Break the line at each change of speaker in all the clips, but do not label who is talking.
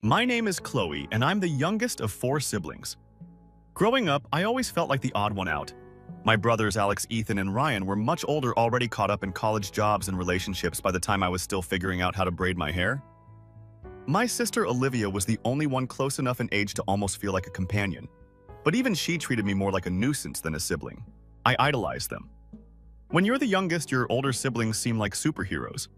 My name is Chloe, and I'm the youngest of 4 siblings. Growing up, I always felt like the odd one out. My brothers Alex, Ethan, and Ryan were much older, already caught up in college jobs and relationships by the time I was still figuring out how to braid my hair. My sister Olivia was the only one close enough in age to almost feel like a companion. But even she treated me more like a nuisance than a sibling. I idolized them. When you're the youngest, your older siblings seem like superheroes.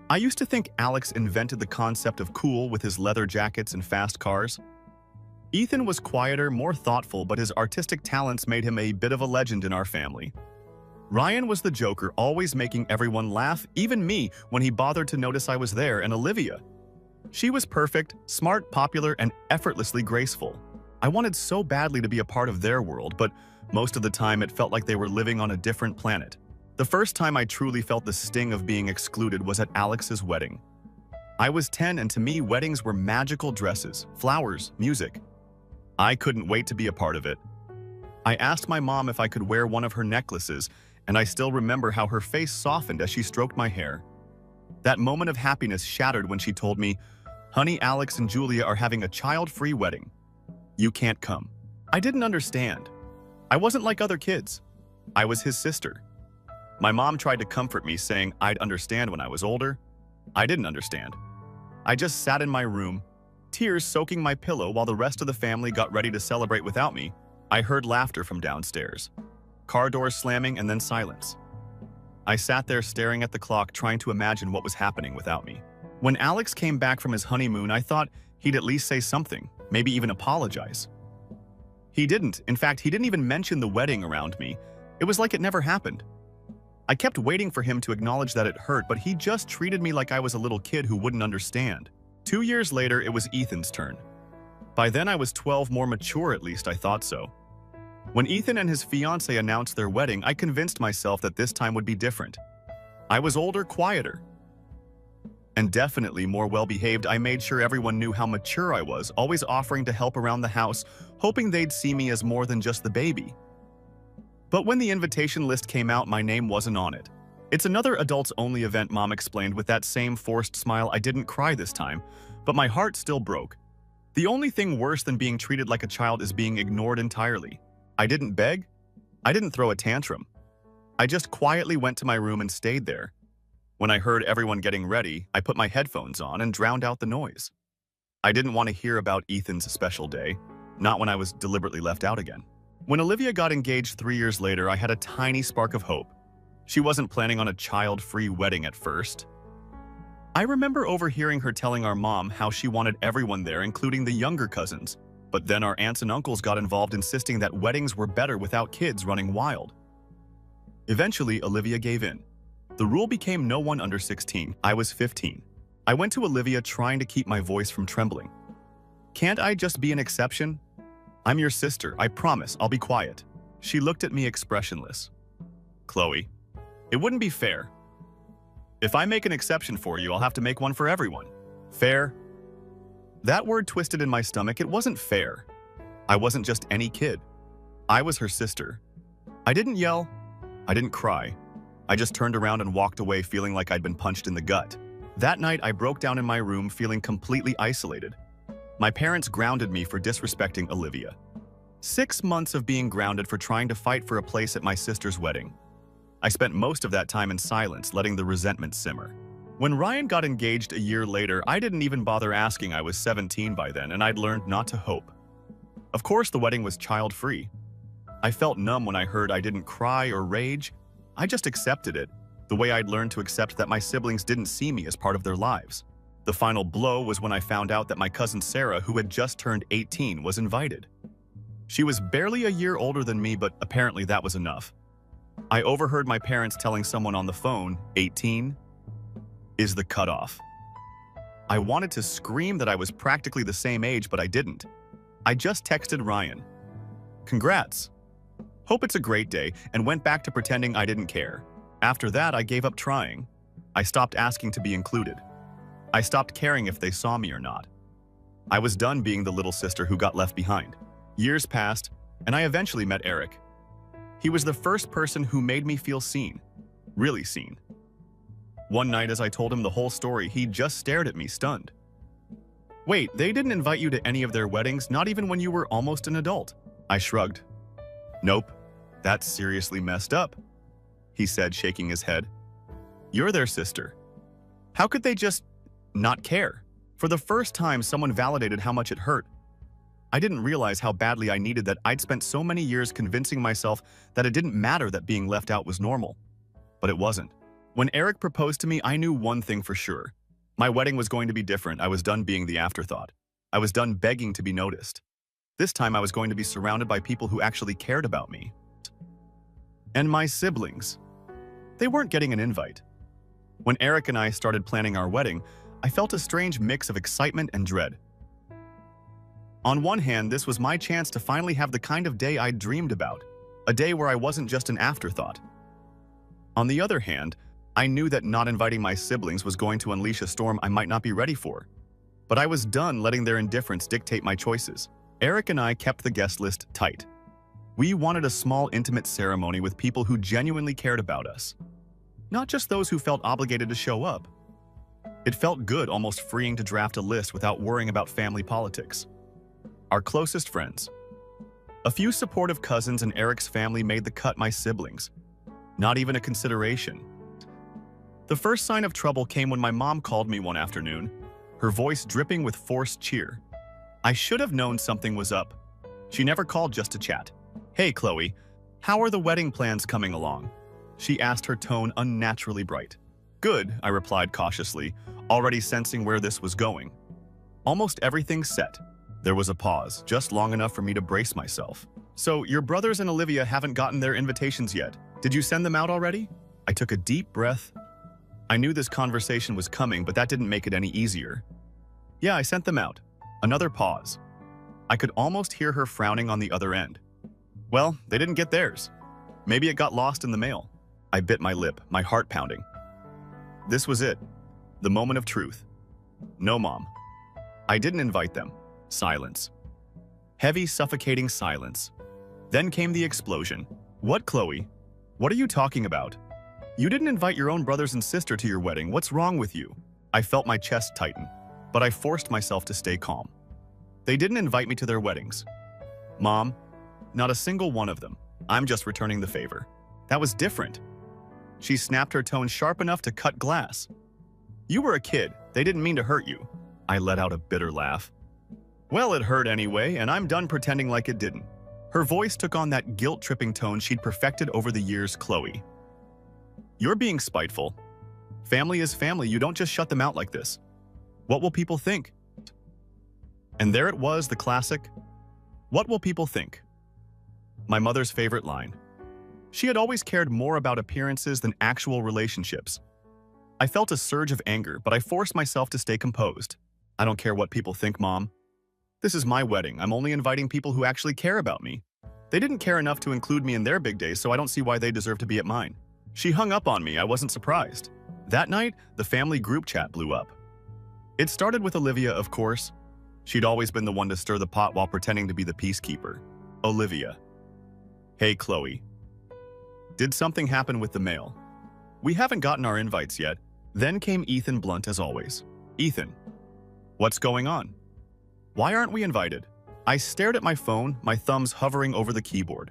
I used to think Alex invented the concept of cool with his leather jackets and fast cars. Ethan was quieter, more thoughtful, but his artistic talents made him a bit of a legend in our family. Ryan was the joker, always making everyone laugh, even me, when he bothered to notice I was there, and Olivia. She was perfect, smart, popular, and effortlessly graceful. I wanted so badly to be a part of their world, but most of the time it felt like they were living on a different planet. The first time I truly felt the sting of being excluded was at Alex's wedding. I was 10, and to me, weddings were magical dresses, flowers, music. I couldn't wait to be a part of it. I asked my mom if I could wear one of her necklaces, and I still remember how her face softened as she stroked my hair. That moment of happiness shattered when she told me, "Honey, Alex and Julia are having a child-free wedding. You can't come." I didn't understand. I wasn't like other kids. I was his sister. My mom tried to comfort me, saying I'd understand when I was older. I didn't understand. I just sat in my room, tears soaking my pillow while the rest of the family got ready to celebrate without me. I heard laughter from downstairs, car doors slamming, and then silence. I sat there staring at the clock, trying to imagine what was happening without me. When Alex came back from his honeymoon, I thought he'd at least say something, maybe even apologize. He didn't. In fact, he didn't even mention the wedding around me. It was like it never happened. I kept waiting for him to acknowledge that it hurt, but he just treated me like I was a little kid who wouldn't understand. 2 years later, it was Ethan's turn. By then, I was 12, more mature at least, I thought so. When Ethan and his fiancée announced their wedding, I convinced myself that this time would be different. I was older, quieter, and definitely more well-behaved. I made sure everyone knew how mature I was, always offering to help around the house, hoping they'd see me as more than just the baby. But when the invitation list came out, my name wasn't on it. "It's another adults-only event," Mom explained with that same forced smile. I didn't cry this time, but my heart still broke. The only thing worse than being treated like a child is being ignored entirely. I didn't beg. I didn't throw a tantrum. I just quietly went to my room and stayed there. When I heard everyone getting ready, I put my headphones on and drowned out the noise. I didn't want to hear about Ethan's special day, not when I was deliberately left out again. When Olivia got engaged 3 years later, I had a tiny spark of hope. She wasn't planning on a child-free wedding at first. I remember overhearing her telling our mom how she wanted everyone there, including the younger cousins. But then our aunts and uncles got involved, insisting that weddings were better without kids running wild. Eventually, Olivia gave in. The rule became no one under 16. I was 15. I went to Olivia, trying to keep my voice from trembling. "Can't I just be an exception? I'm your sister. I promise I'll be quiet." She looked at me expressionless. "Chloe, it wouldn't be fair. If I make an exception for you, I'll have to make one for everyone." Fair? That word twisted in my stomach. It wasn't fair. I wasn't just any kid. I was her sister. I didn't yell. I didn't cry. I just turned around and walked away, feeling like I'd been punched in the gut. That night, I broke down in my room, feeling completely isolated. My parents grounded me for disrespecting Olivia. 6 months of being grounded for trying to fight for a place at my sister's wedding. I spent most of that time in silence, letting the resentment simmer. When Ryan got engaged a year later, I didn't even bother asking. I was 17 by then, and I'd learned not to hope. Of course, the wedding was child-free. I felt numb when I heard. I didn't cry or rage. I just accepted it, the way I'd learned to accept that my siblings didn't see me as part of their lives. The final blow was when I found out that my cousin Sarah, who had just turned 18, was invited. She was barely a year older than me, but apparently that was enough. I overheard my parents telling someone on the phone, 18 is the cutoff. I wanted to scream that I was practically the same age, but I didn't. I just texted Ryan, "Congrats. Hope it's a great day," and went back to pretending I didn't care. After that, I gave up trying. I stopped asking to be included. I stopped caring if they saw me or not. I was done being the little sister who got left behind. Years passed, and I eventually met Eric. He was the first person who made me feel seen, really seen. One night, as I told him the whole story, he just stared at me, stunned. Wait, they didn't invite you to any of their weddings, not even when you were almost an adult? I shrugged. Nope, that's seriously messed up, he said, shaking his head. You're their sister. How could they just not care? For the first time, someone validated how much it hurt. I didn't realize how badly I needed that. I'd spent so many years convincing myself that it didn't matter that being left out was normal. But it wasn't. When Eric proposed to me, I knew one thing for sure. My wedding was going to be different. I was done being the afterthought. I was done begging to be noticed. This time I was going to be surrounded by people who actually cared about me. And my siblings. They weren't getting an invite. When Eric and I started planning our wedding, I felt a strange mix of excitement and dread. On one hand, this was my chance to finally have the kind of day I'd dreamed about, a day where I wasn't just an afterthought. On the other hand, I knew that not inviting my siblings was going to unleash a storm I might not be ready for. But I was done letting their indifference dictate my choices. Eric and I kept the guest list tight. We wanted a small, intimate ceremony with people who genuinely cared about us. Not just those who felt obligated to show up. It felt good, almost freeing to draft a list without worrying about family politics. Our closest friends. A few supportive cousins and Eric's family made the cut. My siblings. Not even a consideration. The first sign of trouble came when my mom called me one afternoon, her voice dripping with forced cheer. I should have known something was up. She never called just to chat. Hey, Chloe, how are the wedding plans coming along? She asked, her tone unnaturally bright. Good, I replied cautiously, already sensing where this was going. Almost everything's set. There was a pause, just long enough for me to brace myself. So, your brothers and Olivia haven't gotten their invitations yet. Did you send them out already? I took a deep breath. I knew this conversation was coming, but that didn't make it any easier. Yeah, I sent them out. Another pause. I could almost hear her frowning on the other end. Well, they didn't get theirs. Maybe it got lost in the mail. I bit my lip, my heart pounding. This was it. The moment of truth. No, Mom. I didn't invite them. Silence. Heavy, suffocating silence. Then came the explosion. What, Chloe? What are you talking about? You didn't invite your own brothers and sister to your wedding. What's wrong with you? I felt my chest tighten, but I forced myself to stay calm. They didn't invite me to their weddings. Mom, not a single one of them. I'm just returning the favor. That was different. She snapped, her tone sharp enough to cut glass. You were a kid. They didn't mean to hurt you. I let out a bitter laugh. Well, it hurt anyway, and I'm done pretending like it didn't. Her voice took on that guilt-tripping tone she'd perfected over the years. Chloe. You're being spiteful. Family is family. You don't just shut them out like this. What will people think? And there it was, the classic, what will people think? My mother's favorite line. She had always cared more about appearances than actual relationships. I felt a surge of anger, but I forced myself to stay composed. I don't care what people think, Mom. This is my wedding. I'm only inviting people who actually care about me. They didn't care enough to include me in their big days, so I don't see why they deserve to be at mine. She hung up on me. I wasn't surprised. That night, the family group chat blew up. It started with Olivia, of course. She'd always been the one to stir the pot while pretending to be the peacekeeper. Olivia. Hey, Chloe. Did something happen with the mail? We haven't gotten our invites yet. Then came Ethan, blunt as always. Ethan. What's going on? Why aren't we invited? I stared at my phone, my thumbs hovering over the keyboard.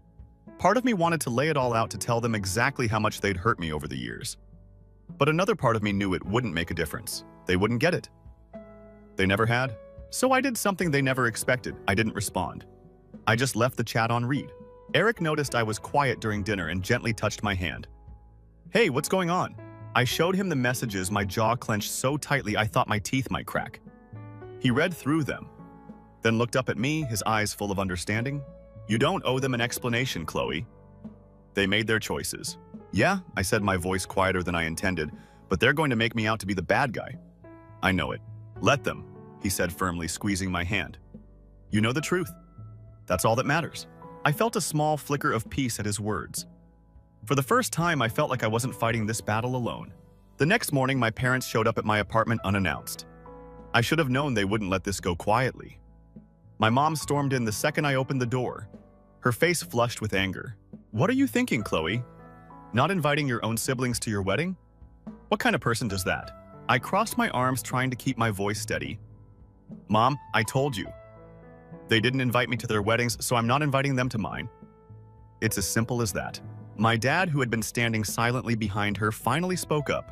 Part of me wanted to lay it all out to tell them exactly how much they'd hurt me over the years. But another part of me knew it wouldn't make a difference. They wouldn't get it. They never had. So I did something they never expected. I didn't respond. I just left the chat on read. Eric noticed I was quiet during dinner and gently touched my hand. Hey, what's going on? I showed him the messages, my jaw clenched so tightly I thought my teeth might crack. He read through them, then looked up at me, his eyes full of understanding. You don't owe them an explanation, Chloe. They made their choices. Yeah, I said, my voice quieter than I intended, but they're going to make me out to be the bad guy. I know it. Let them, he said firmly, squeezing my hand. You know the truth. That's all that matters. I felt a small flicker of peace at his words. For the first time, I felt like I wasn't fighting this battle alone. The next morning, my parents showed up at my apartment unannounced. I should have known they wouldn't let this go quietly. My mom stormed in the second I opened the door, her face flushed with anger. What are you thinking, Chloe? Not inviting your own siblings to your wedding? What kind of person does that? I crossed my arms, trying to keep my voice steady. Mom, I told you. They didn't invite me to their weddings, so I'm not inviting them to mine. It's as simple as that. My dad, who had been standing silently behind her, finally spoke up.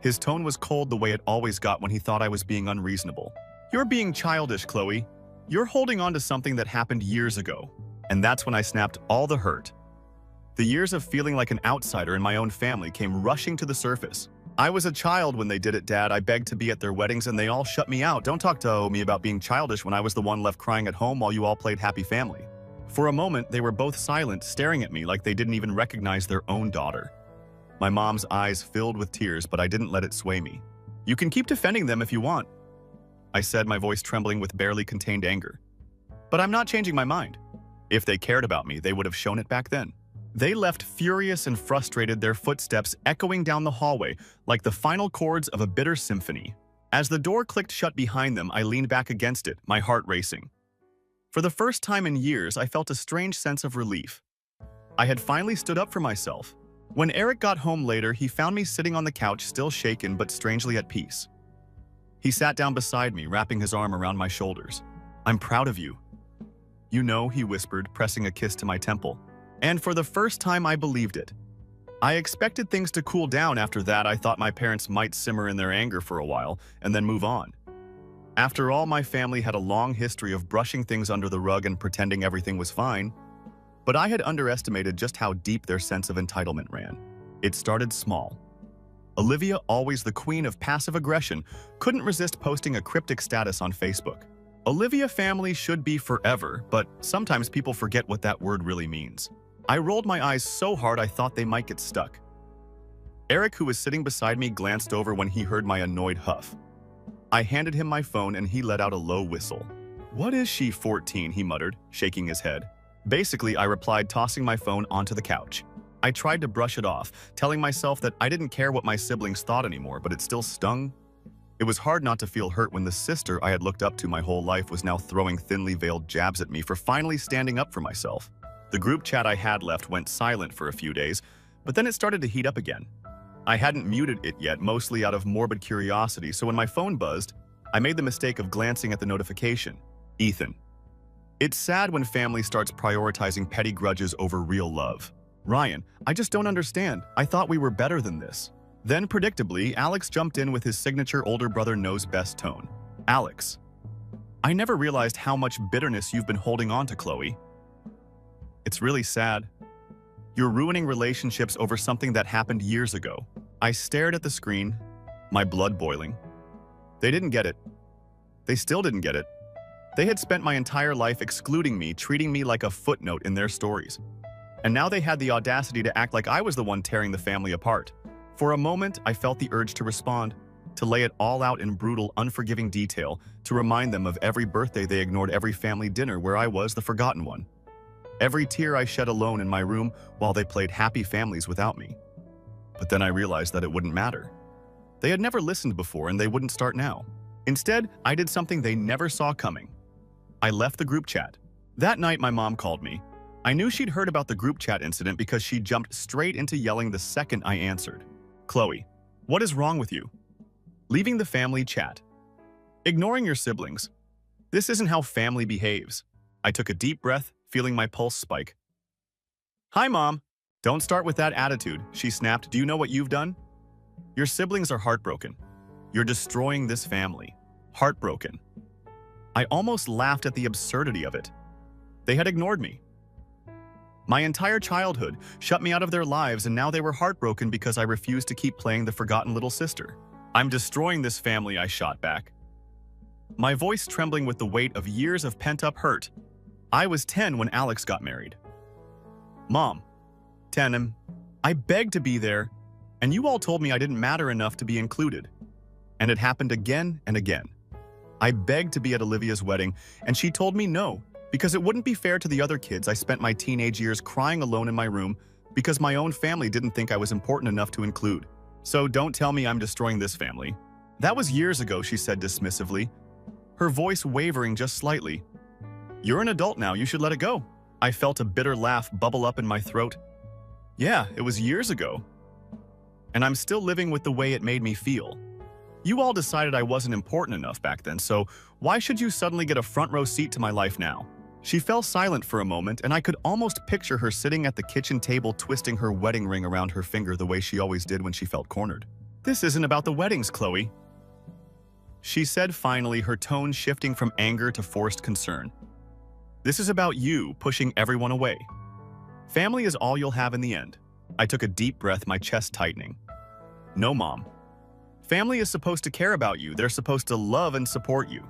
His tone was cold the way it always got when he thought I was being unreasonable. You're being childish, Chloe. You're holding on to something that happened years ago. And that's when I snapped all the hurt. The years of feeling like an outsider in my own family came rushing to the surface. I was a child when they did it, Dad. I begged to be at their weddings and they all shut me out. Don't talk to me about being childish when I was the one left crying at home while you all played happy family. For a moment, they were both silent, staring at me like they didn't even recognize their own daughter. My mom's eyes filled with tears, but I didn't let it sway me. You can keep defending them if you want, I said, my voice trembling with barely contained anger. But I'm not changing my mind. If they cared about me, they would have shown it back then. They left furious and frustrated, their footsteps echoing down the hallway like the final chords of a bitter symphony. As the door clicked shut behind them, I leaned back against it, my heart racing. For the first time in years, I felt a strange sense of relief. I had finally stood up for myself. When Eric got home later, he found me sitting on the couch, still shaken but strangely at peace. He sat down beside me, wrapping his arm around my shoulders. I'm proud of you. You know, he whispered, pressing a kiss to my temple. And for the first time, I believed it. I expected things to cool down after that. I thought my parents might simmer in their anger for a while and then move on. After all, my family had a long history of brushing things under the rug and pretending everything was fine. But I had underestimated just how deep their sense of entitlement ran. It started small. Olivia, always the queen of passive aggression, couldn't resist posting a cryptic status on Facebook. Olivia family should be forever, but sometimes people forget what that word really means. I rolled my eyes so hard I thought they might get stuck. Eric, who was sitting beside me, glanced over when he heard my annoyed huff. I handed him my phone and he let out a low whistle. What is she, 14? He muttered, shaking his head. Basically, I replied, tossing my phone onto the couch. I tried to brush it off, telling myself that I didn't care what my siblings thought anymore, but it still stung. It was hard not to feel hurt when the sister I had looked up to my whole life was now throwing thinly veiled jabs at me for finally standing up for myself. The group chat I had left went silent for a few days, but then it started to heat up again. I hadn't muted it yet, mostly out of morbid curiosity, so when my phone buzzed, I made the mistake of glancing at the notification. Ethan. It's sad when family starts prioritizing petty grudges over real love. Ryan, I just don't understand. I thought we were better than this. Then, predictably, Alex jumped in with his signature older brother knows best tone. Alex. I never realized how much bitterness you've been holding on to, Chloe. It's really sad. You're ruining relationships over something that happened years ago. I stared at the screen, my blood boiling. They didn't get it. They still didn't get it. They had spent my entire life excluding me, treating me like a footnote in their stories. And now they had the audacity to act like I was the one tearing the family apart. For a moment, I felt the urge to respond, to lay it all out in brutal, unforgiving detail, to remind them of every birthday they ignored, every family dinner where I was the forgotten one. Every tear I shed alone in my room while they played happy families without me. But then I realized that it wouldn't matter. They had never listened before and they wouldn't start now. Instead, I did something they never saw coming. I left the group chat. That night, my mom called me. I knew she'd heard about the group chat incident because she jumped straight into yelling the second I answered. Chloe, what is wrong with you? Leaving the family chat. Ignoring your siblings. This isn't how family behaves. I took a deep breath, feeling my pulse spike. Hi, Mom. Don't start with that attitude, she snapped. Do you know what you've done? Your siblings are heartbroken. You're destroying this family. Heartbroken. I almost laughed at the absurdity of it. They had ignored me. My entire childhood shut me out of their lives, and now they were heartbroken because I refused to keep playing the forgotten little sister. I'm destroying this family, I shot back. My voice trembling with the weight of years of pent-up hurt. I was 10 when Alex got married. Mom, 10, I begged to be there, and you all told me I didn't matter enough to be included. And it happened again and again. I begged to be at Olivia's wedding, and she told me no, because it wouldn't be fair to the other kids. I spent my teenage years crying alone in my room because my own family didn't think I was important enough to include. So don't tell me I'm destroying this family. That was years ago, she said dismissively, her voice wavering just slightly. You're an adult now, you should let it go. I felt a bitter laugh bubble up in my throat. Yeah, it was years ago. And I'm still living with the way it made me feel. You all decided I wasn't important enough back then, so why should you suddenly get a front row seat to my life now? She fell silent for a moment, and I could almost picture her sitting at the kitchen table twisting her wedding ring around her finger the way she always did when she felt cornered. "This isn't about the weddings, Chloe," she said finally, her tone shifting from anger to forced concern. "This is about you pushing everyone away. Family is all you'll have in the end." I took a deep breath, my chest tightening. "No, Mom. Family is supposed to care about you. They're supposed to love and support you.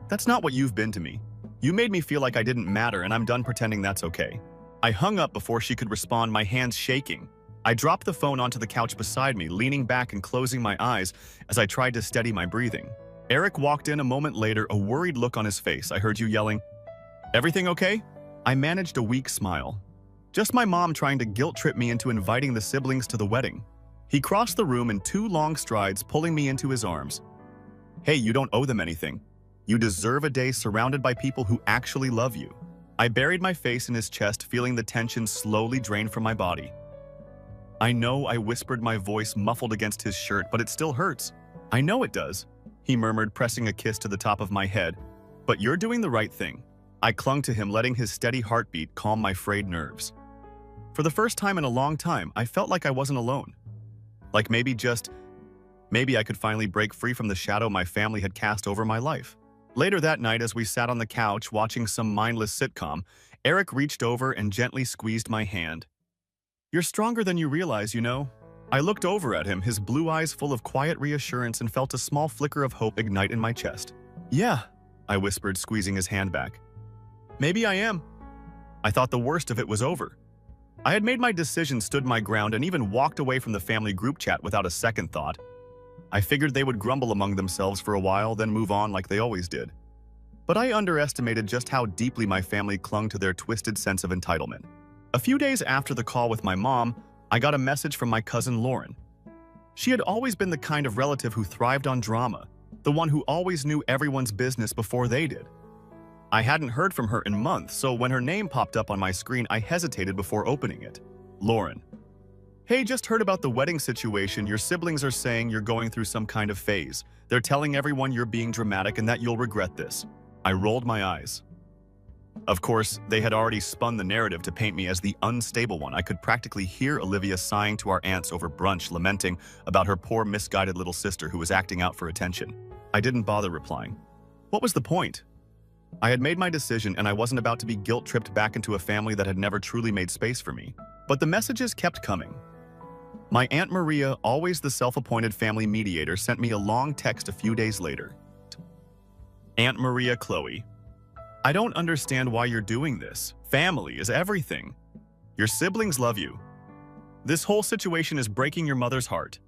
That's not what you've been to me. You made me feel like I didn't matter, and I'm done pretending that's okay." I hung up before she could respond, my hands shaking. I dropped the phone onto the couch beside me, leaning back and closing my eyes as I tried to steady my breathing. Eric walked in a moment later, a worried look on his face. I heard you yelling, "Everything okay?" I managed a weak smile. "Just my mom trying to guilt-trip me into inviting the siblings to the wedding." He crossed the room in 2 long strides, pulling me into his arms. "Hey, you don't owe them anything. You deserve a day surrounded by people who actually love you." I buried my face in his chest, feeling the tension slowly drain from my body. "I know," I whispered, my voice muffled against his shirt, "but it still hurts." "I know it does," he murmured, pressing a kiss to the top of my head. "But you're doing the right thing." I clung to him, letting his steady heartbeat calm my frayed nerves. For the first time in a long time, I felt like I wasn't alone. Like maybe I could finally break free from the shadow my family had cast over my life. Later that night, as we sat on the couch watching some mindless sitcom, Eric reached over and gently squeezed my hand. "You're stronger than you realize, you know." I looked over at him, his blue eyes full of quiet reassurance, and felt a small flicker of hope ignite in my chest. "Yeah," I whispered, squeezing his hand back. "Maybe I am." I thought the worst of it was over. I had made my decision, stood my ground, and even walked away from the family group chat without a second thought. I figured they would grumble among themselves for a while, then move on like they always did. But I underestimated just how deeply my family clung to their twisted sense of entitlement. A few days after the call with my mom, I got a message from my cousin Lauren. She had always been the kind of relative who thrived on drama, the one who always knew everyone's business before they did. I hadn't heard from her in months, so when her name popped up on my screen, I hesitated before opening it. Lauren. "Hey, just heard about the wedding situation. Your siblings are saying you're going through some kind of phase. They're telling everyone you're being dramatic and that you'll regret this." I rolled my eyes. Of course, they had already spun the narrative to paint me as the unstable one. I could practically hear Olivia sighing to our aunts over brunch, lamenting about her poor misguided little sister who was acting out for attention. I didn't bother replying. What was the point? I had made my decision, and I wasn't about to be guilt-tripped back into a family that had never truly made space for me. But the messages kept coming. My Aunt Maria, always the self-appointed family mediator, sent me a long text a few days later. "Aunt Maria, Chloe, I don't understand why you're doing this. Family is everything. Your siblings love you. This whole situation is breaking your mother's heart.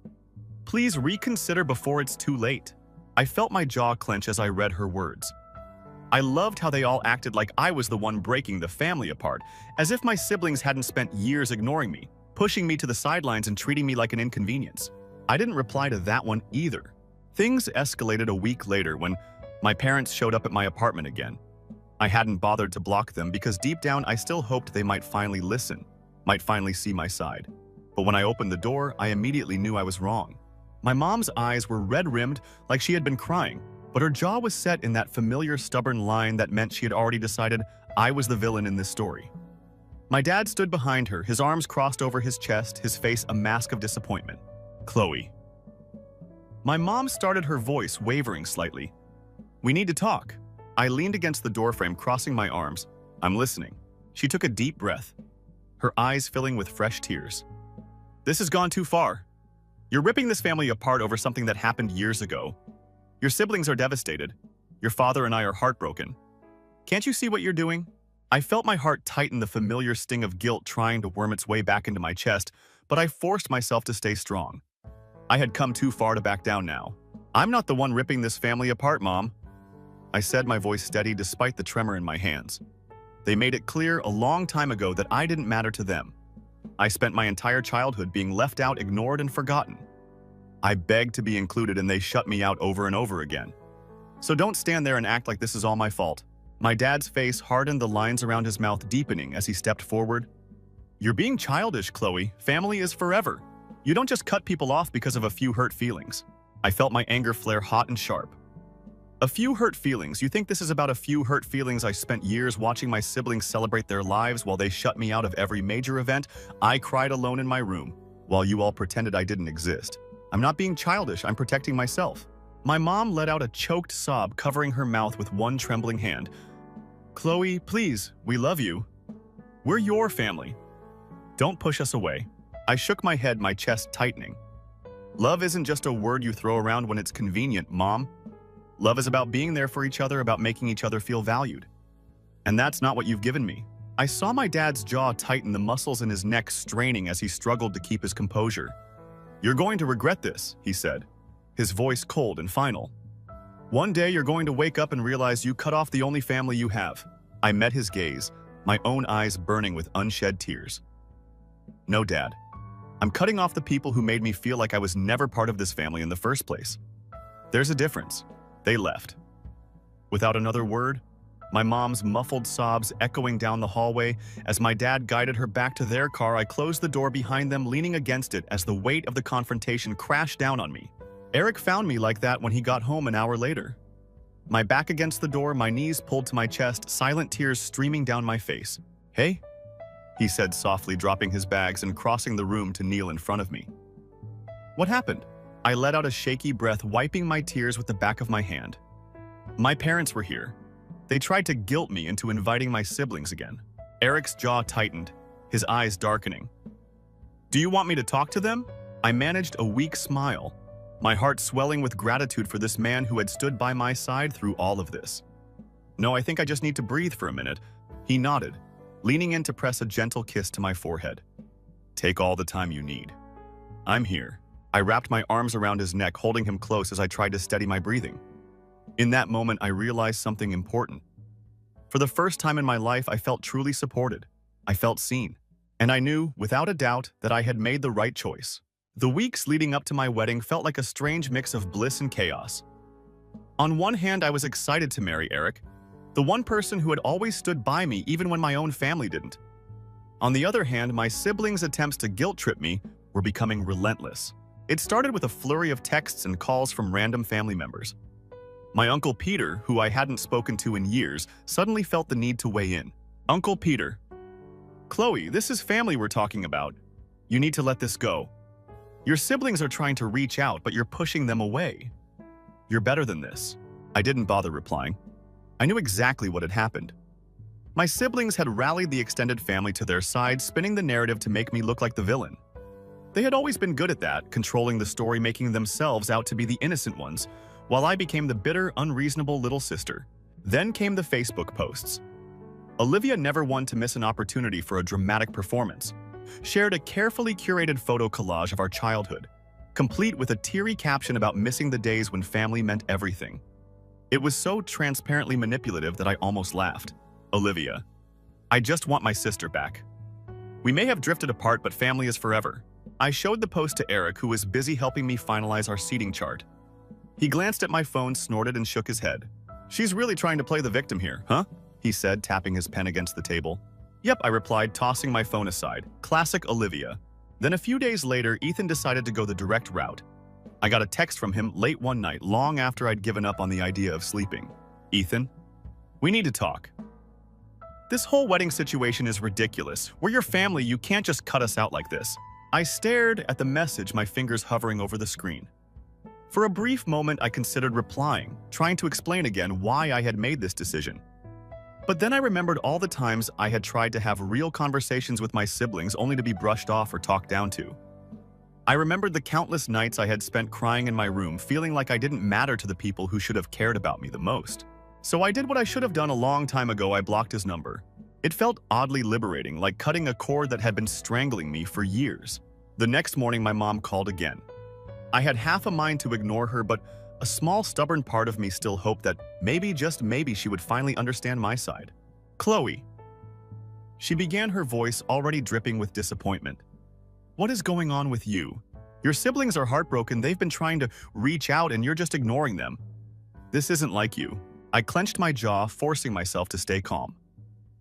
Please reconsider before it's too late." I felt my jaw clench as I read her words. I loved how they all acted like I was the one breaking the family apart, as if my siblings hadn't spent years ignoring me, pushing me to the sidelines and treating me like an inconvenience. I didn't reply to that one either. Things escalated a week later when my parents showed up at my apartment again. I hadn't bothered to block them because deep down I still hoped they might finally listen, might finally see my side. But when I opened the door, I immediately knew I was wrong. My mom's eyes were red-rimmed like she had been crying, but her jaw was set in that familiar stubborn line that meant she had already decided I was the villain in this story. My dad stood behind her, his arms crossed over his chest, his face a mask of disappointment. "Chloe." My mom started, her voice wavering slightly. "We need to talk." I leaned against the doorframe, crossing my arms. "I'm listening." She took a deep breath, her eyes filling with fresh tears. "This has gone too far. You're ripping this family apart over something that happened years ago. Your siblings are devastated. Your father and I are heartbroken. Can't you see what you're doing?" I felt my heart tighten, the familiar sting of guilt trying to worm its way back into my chest, but I forced myself to stay strong. I had come too far to back down now. "I'm not the one ripping this family apart, Mom," I said, my voice steady despite the tremor in my hands. They made it clear a long time ago that I didn't matter to them. I spent my entire childhood being left out, ignored, and forgotten. I begged to be included, and they shut me out over and over again. So don't stand there and act like this is all my fault. My dad's face hardened, the lines around his mouth deepening as he stepped forward. "You're being childish, Chloe. Family is forever. You don't just cut people off because of a few hurt feelings." I felt my anger flare hot and sharp. A few hurt feelings. You think this is about a few hurt feelings? I spent years watching my siblings celebrate their lives while they shut me out of every major event. I cried alone in my room, while you all pretended I didn't exist. I'm not being childish, I'm protecting myself. My mom let out a choked sob, covering her mouth with one trembling hand. Chloe, please, we love you. We're your family. Don't push us away. I shook my head, my chest tightening. Love isn't just a word you throw around when it's convenient, Mom. Love is about being there for each other, about making each other feel valued. And that's not what you've given me. I saw my dad's jaw tighten, the muscles in his neck straining as he struggled to keep his composure. You're going to regret this, he said, his voice cold and final. One day you're going to wake up and realize you cut off the only family you have. I met his gaze, my own eyes burning with unshed tears. No, Dad. I'm cutting off the people who made me feel like I was never part of this family in the first place. There's a difference. They left. Without another word, my mom's muffled sobs echoing down the hallway. As my dad guided her back to their car, I closed the door behind them, leaning against it as the weight of the confrontation crashed down on me. Eric found me like that when he got home an hour later. My back against the door, my knees pulled to my chest, silent tears streaming down my face. Hey, he said softly, dropping his bags and crossing the room to kneel in front of me. What happened? I let out a shaky breath, wiping my tears with the back of my hand. My parents were here. They tried to guilt me into inviting my siblings again. Eric's jaw tightened, his eyes darkening. Do you want me to talk to them? I managed a weak smile, my heart swelling with gratitude for this man who had stood by my side through all of this. No, I think I just need to breathe for a minute. He nodded, leaning in to press a gentle kiss to my forehead. Take all the time you need. I'm here. I wrapped my arms around his neck, holding him close as I tried to steady my breathing. In that moment, I realized something important. For the first time in my life, I felt truly supported. I felt seen. And I knew, without a doubt, that I had made the right choice. The weeks leading up to my wedding felt like a strange mix of bliss and chaos. On one hand, I was excited to marry Eric, the one person who had always stood by me even when my own family didn't. On the other hand, my siblings' attempts to guilt-trip me were becoming relentless. It started with a flurry of texts and calls from random family members. My Uncle Peter, who I hadn't spoken to in years, suddenly felt the need to weigh in. Uncle Peter. Chloe, this is family we're talking about. You need to let this go. Your siblings are trying to reach out, but you're pushing them away. You're better than this. I didn't bother replying. I knew exactly what had happened. My siblings had rallied the extended family to their side, spinning the narrative to make me look like the villain. They had always been good at that, controlling the story, making themselves out to be the innocent ones, while I became the bitter, unreasonable little sister. Then came the Facebook posts. Olivia, never one to miss an opportunity for a dramatic performance, shared a carefully curated photo collage of our childhood, complete with a teary caption about missing the days when family meant everything. It was so transparently manipulative that I almost laughed. Olivia. I just want my sister back. We may have drifted apart, but family is forever. I showed the post to Eric, who was busy helping me finalize our seating chart. He glanced at my phone, snorted, and shook his head. She's really trying to play the victim here, huh? He said, tapping his pen against the table. Yep, I replied, tossing my phone aside. Classic Olivia. Then a few days later, Ethan decided to go the direct route. I got a text from him late one night, long after I'd given up on the idea of sleeping. Ethan, we need to talk. This whole wedding situation is ridiculous. We're your family, you can't just cut us out like this. I stared at the message, my fingers hovering over the screen. For a brief moment, I considered replying, trying to explain again why I had made this decision. But then I remembered all the times I had tried to have real conversations with my siblings only to be brushed off or talked down to. I remembered the countless nights I had spent crying in my room, feeling like I didn't matter to the people who should have cared about me the most. So I did what I should have done a long time ago. I blocked his number. It felt oddly liberating, like cutting a cord that had been strangling me for years. The next morning, my mom called again. I had half a mind to ignore her, but a small, stubborn part of me still hoped that maybe, just maybe, she would finally understand my side. Chloe. She began, her voice already dripping with disappointment. What is going on with you? Your siblings are heartbroken. They've been trying to reach out and you're just ignoring them. This isn't like you. I clenched my jaw, forcing myself to stay calm.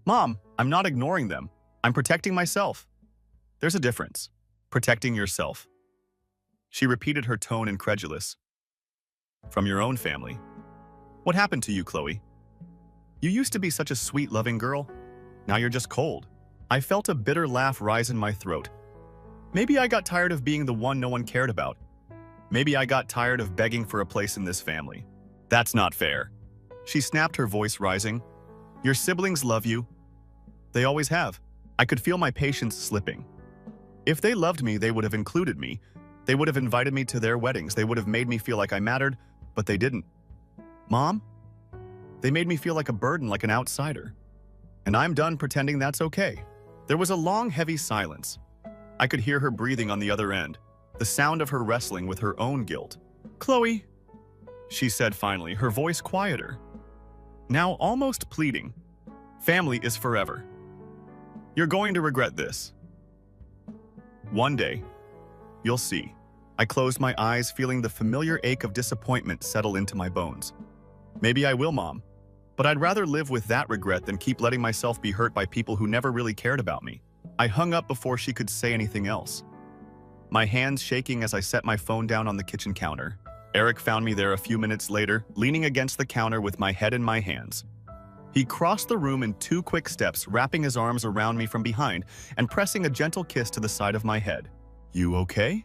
Mom, I'm not ignoring them. I'm protecting myself. There's a difference. Protecting yourself. She repeated, her tone incredulous. From your own family. What happened to you, Chloe? You used to be such a sweet, loving girl. Now you're just cold. I felt a bitter laugh rise in my throat. Maybe I got tired of being the one no one cared about. Maybe I got tired of begging for a place in this family. That's not fair. She snapped, her voice rising. Your siblings love you. They always have. I could feel my patience slipping. If they loved me, they would have included me. They would have invited me to their weddings. They would have made me feel like I mattered, but they didn't. Mom? They made me feel like a burden, like an outsider. And I'm done pretending that's okay. There was a long, heavy silence. I could hear her breathing on the other end, the sound of her wrestling with her own guilt. Chloe, she said finally, her voice quieter. Now almost pleading. Family is forever. You're going to regret this. One day, you'll see. I closed my eyes, feeling the familiar ache of disappointment settle into my bones. Maybe I will, Mom. But I'd rather live with that regret than keep letting myself be hurt by people who never really cared about me. I hung up before she could say anything else. My hands shaking as I set my phone down on the kitchen counter. Eric found me there a few minutes later, leaning against the counter with my head in my hands. He crossed the room in 2 quick steps, wrapping his arms around me from behind and pressing a gentle kiss to the side of my head. You okay?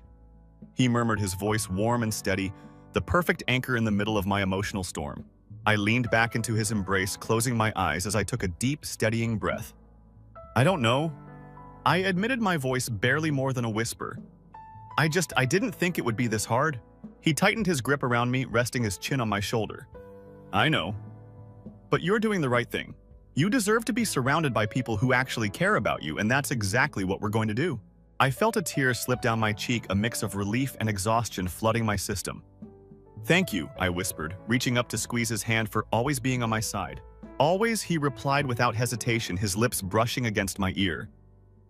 He murmured, his voice warm and steady, the perfect anchor in the middle of my emotional storm. I leaned back into his embrace, closing my eyes as I took a deep, steadying breath. I don't know. I admitted, my voice barely more than a whisper. I didn't think it would be this hard. He tightened his grip around me, resting his chin on my shoulder. I know. But you're doing the right thing. You deserve to be surrounded by people who actually care about you, and that's exactly what we're going to do. I felt a tear slip down my cheek, a mix of relief and exhaustion flooding my system. Thank you, I whispered, reaching up to squeeze his hand, for always being on my side. Always, he replied without hesitation, his lips brushing against my ear.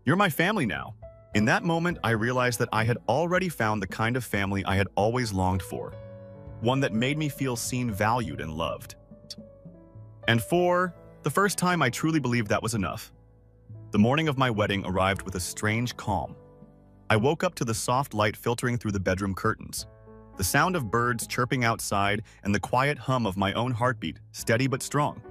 You're my family now. In that moment, I realized that I had already found the kind of family I had always longed for. One that made me feel seen, valued, and loved. And for the first time, I truly believed that was enough. The morning of my wedding arrived with a strange calm. I woke up to the soft light filtering through the bedroom curtains. The sound of birds chirping outside and the quiet hum of my own heartbeat, steady but strong.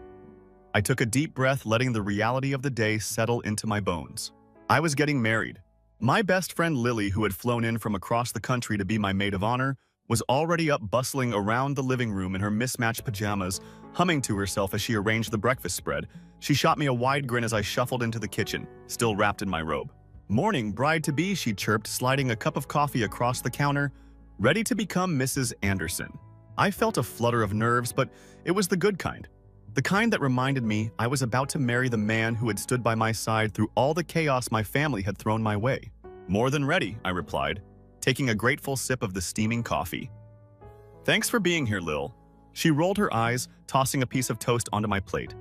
I took a deep breath, letting the reality of the day settle into my bones. I was getting married. My best friend Lily, who had flown in from across the country to be my maid of honor, was already up, bustling around the living room in her mismatched pajamas, humming to herself as she arranged the breakfast spread. She shot me a wide grin as I shuffled into the kitchen, still wrapped in my robe. Morning, bride-to-be, she chirped, sliding a cup of coffee across the counter, ready to become Mrs. Anderson. I felt a flutter of nerves, but it was the good kind. The kind that reminded me I was about to marry the man who had stood by my side through all the chaos my family had thrown my way. More than ready, I replied, taking a grateful sip of the steaming coffee. Thanks for being here, Lil. She rolled her eyes, tossing a piece of toast onto my plate.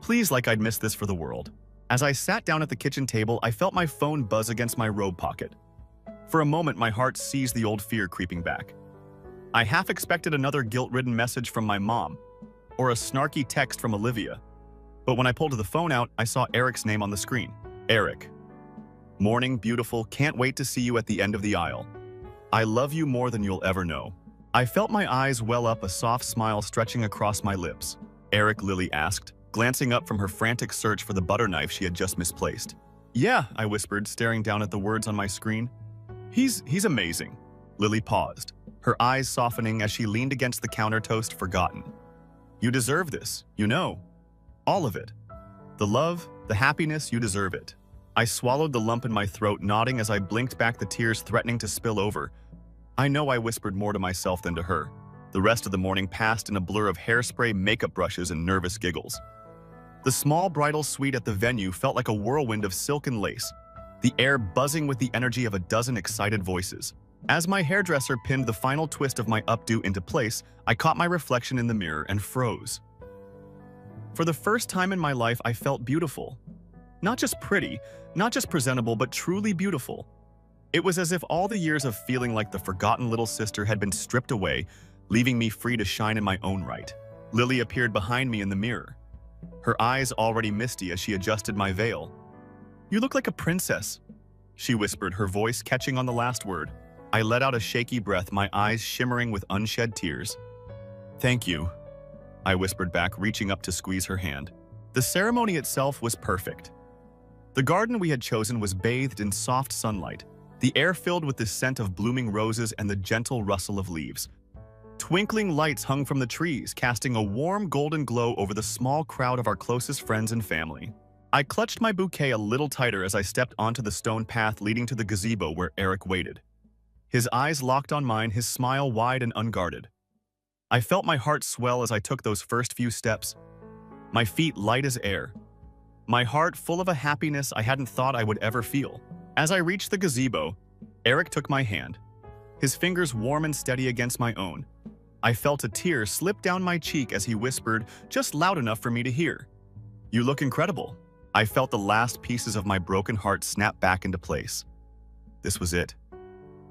Please, like I'd missed this for the world. As I sat down at the kitchen table, I felt my phone buzz against my robe pocket. For a moment, my heart seized, the old fear creeping back. I half expected another guilt-ridden message from my mom, or a snarky text from Olivia. But when I pulled the phone out, I saw Eric's name on the screen. Eric. Morning, beautiful. Can't wait to see you at the end of the aisle. I love you more than you'll ever know. I felt my eyes well up, a soft smile stretching across my lips. Eric, Lily asked, glancing up from her frantic search for the butter knife she had just misplaced. Yeah, I whispered, staring down at the words on my screen. He's amazing. Lily paused, her eyes softening as she leaned against the counter, toast forgotten. You deserve this, you know. All of it. The love, the happiness, you deserve it. I swallowed the lump in my throat, nodding as I blinked back, the tears threatening to spill over. I know I whispered more to myself than to her. The rest of the morning passed in a blur of hairspray, makeup brushes, and nervous giggles. The small bridal suite at the venue felt like a whirlwind of silk and lace, the air buzzing with the energy of a dozen excited voices. As my hairdresser pinned the final twist of my updo into place, I caught my reflection in the mirror and froze. For the first time in my life, I felt beautiful. Not just pretty, not just presentable, but truly beautiful. It was as if all the years of feeling like the forgotten little sister had been stripped away, leaving me free to shine in my own right. Lily appeared behind me in the mirror, her eyes already misty as she adjusted my veil. You look like a princess, she whispered, her voice catching on the last word. I let out a shaky breath, my eyes shimmering with unshed tears. Thank you, I whispered back, reaching up to squeeze her hand. The ceremony itself was perfect. The garden we had chosen was bathed in soft sunlight, the air filled with the scent of blooming roses and the gentle rustle of leaves. Twinkling lights hung from the trees, casting a warm golden glow over the small crowd of our closest friends and family. I clutched my bouquet a little tighter as I stepped onto the stone path leading to the gazebo where Eric waited. His eyes locked on mine, his smile wide and unguarded. I felt my heart swell as I took those first few steps, my feet light as air, my heart full of a happiness I hadn't thought I would ever feel. As I reached the gazebo, Eric took my hand, his fingers warm and steady against my own. I felt a tear slip down my cheek as he whispered, just loud enough for me to hear, "You look incredible." I felt the last pieces of my broken heart snap back into place. This was it.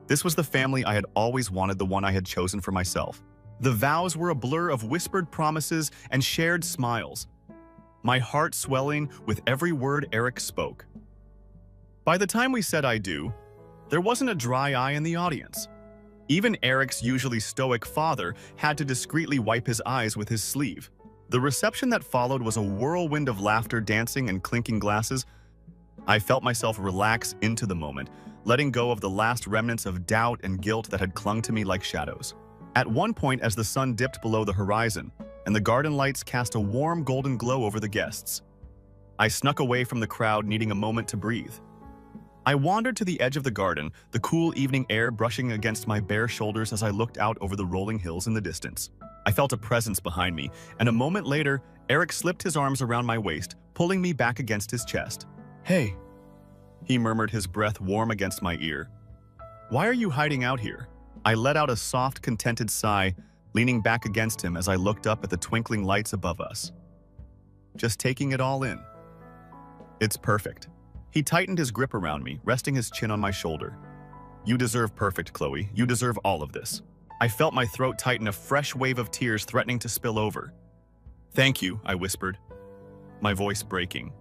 This was the family I had always wanted, the one I had chosen for myself. The vows were a blur of whispered promises and shared smiles, my heart swelling with every word Eric spoke. By the time we said I do, there wasn't a dry eye in the audience. Even Eric's usually stoic father had to discreetly wipe his eyes with his sleeve. The reception that followed was a whirlwind of laughter, dancing, and clinking glasses. I felt myself relax into the moment, letting go of the last remnants of doubt and guilt that had clung to me like shadows. At one point, as the sun dipped below the horizon and the garden lights cast a warm golden glow over the guests, I snuck away from the crowd, needing a moment to breathe. I wandered to the edge of the garden, the cool evening air brushing against my bare shoulders as I looked out over the rolling hills in the distance. I felt a presence behind me, and a moment later, Eric slipped his arms around my waist, pulling me back against his chest. "Hey," he murmured, his breath warm against my ear. "Why are you hiding out here?" I let out a soft, contented sigh, leaning back against him as I looked up at the twinkling lights above us. Just taking it all in. It's perfect. He tightened his grip around me, resting his chin on my shoulder. "You deserve perfect, Chloe. You deserve all of this." I felt my throat tighten, a fresh wave of tears threatening to spill over. "Thank you," I whispered, my voice breaking.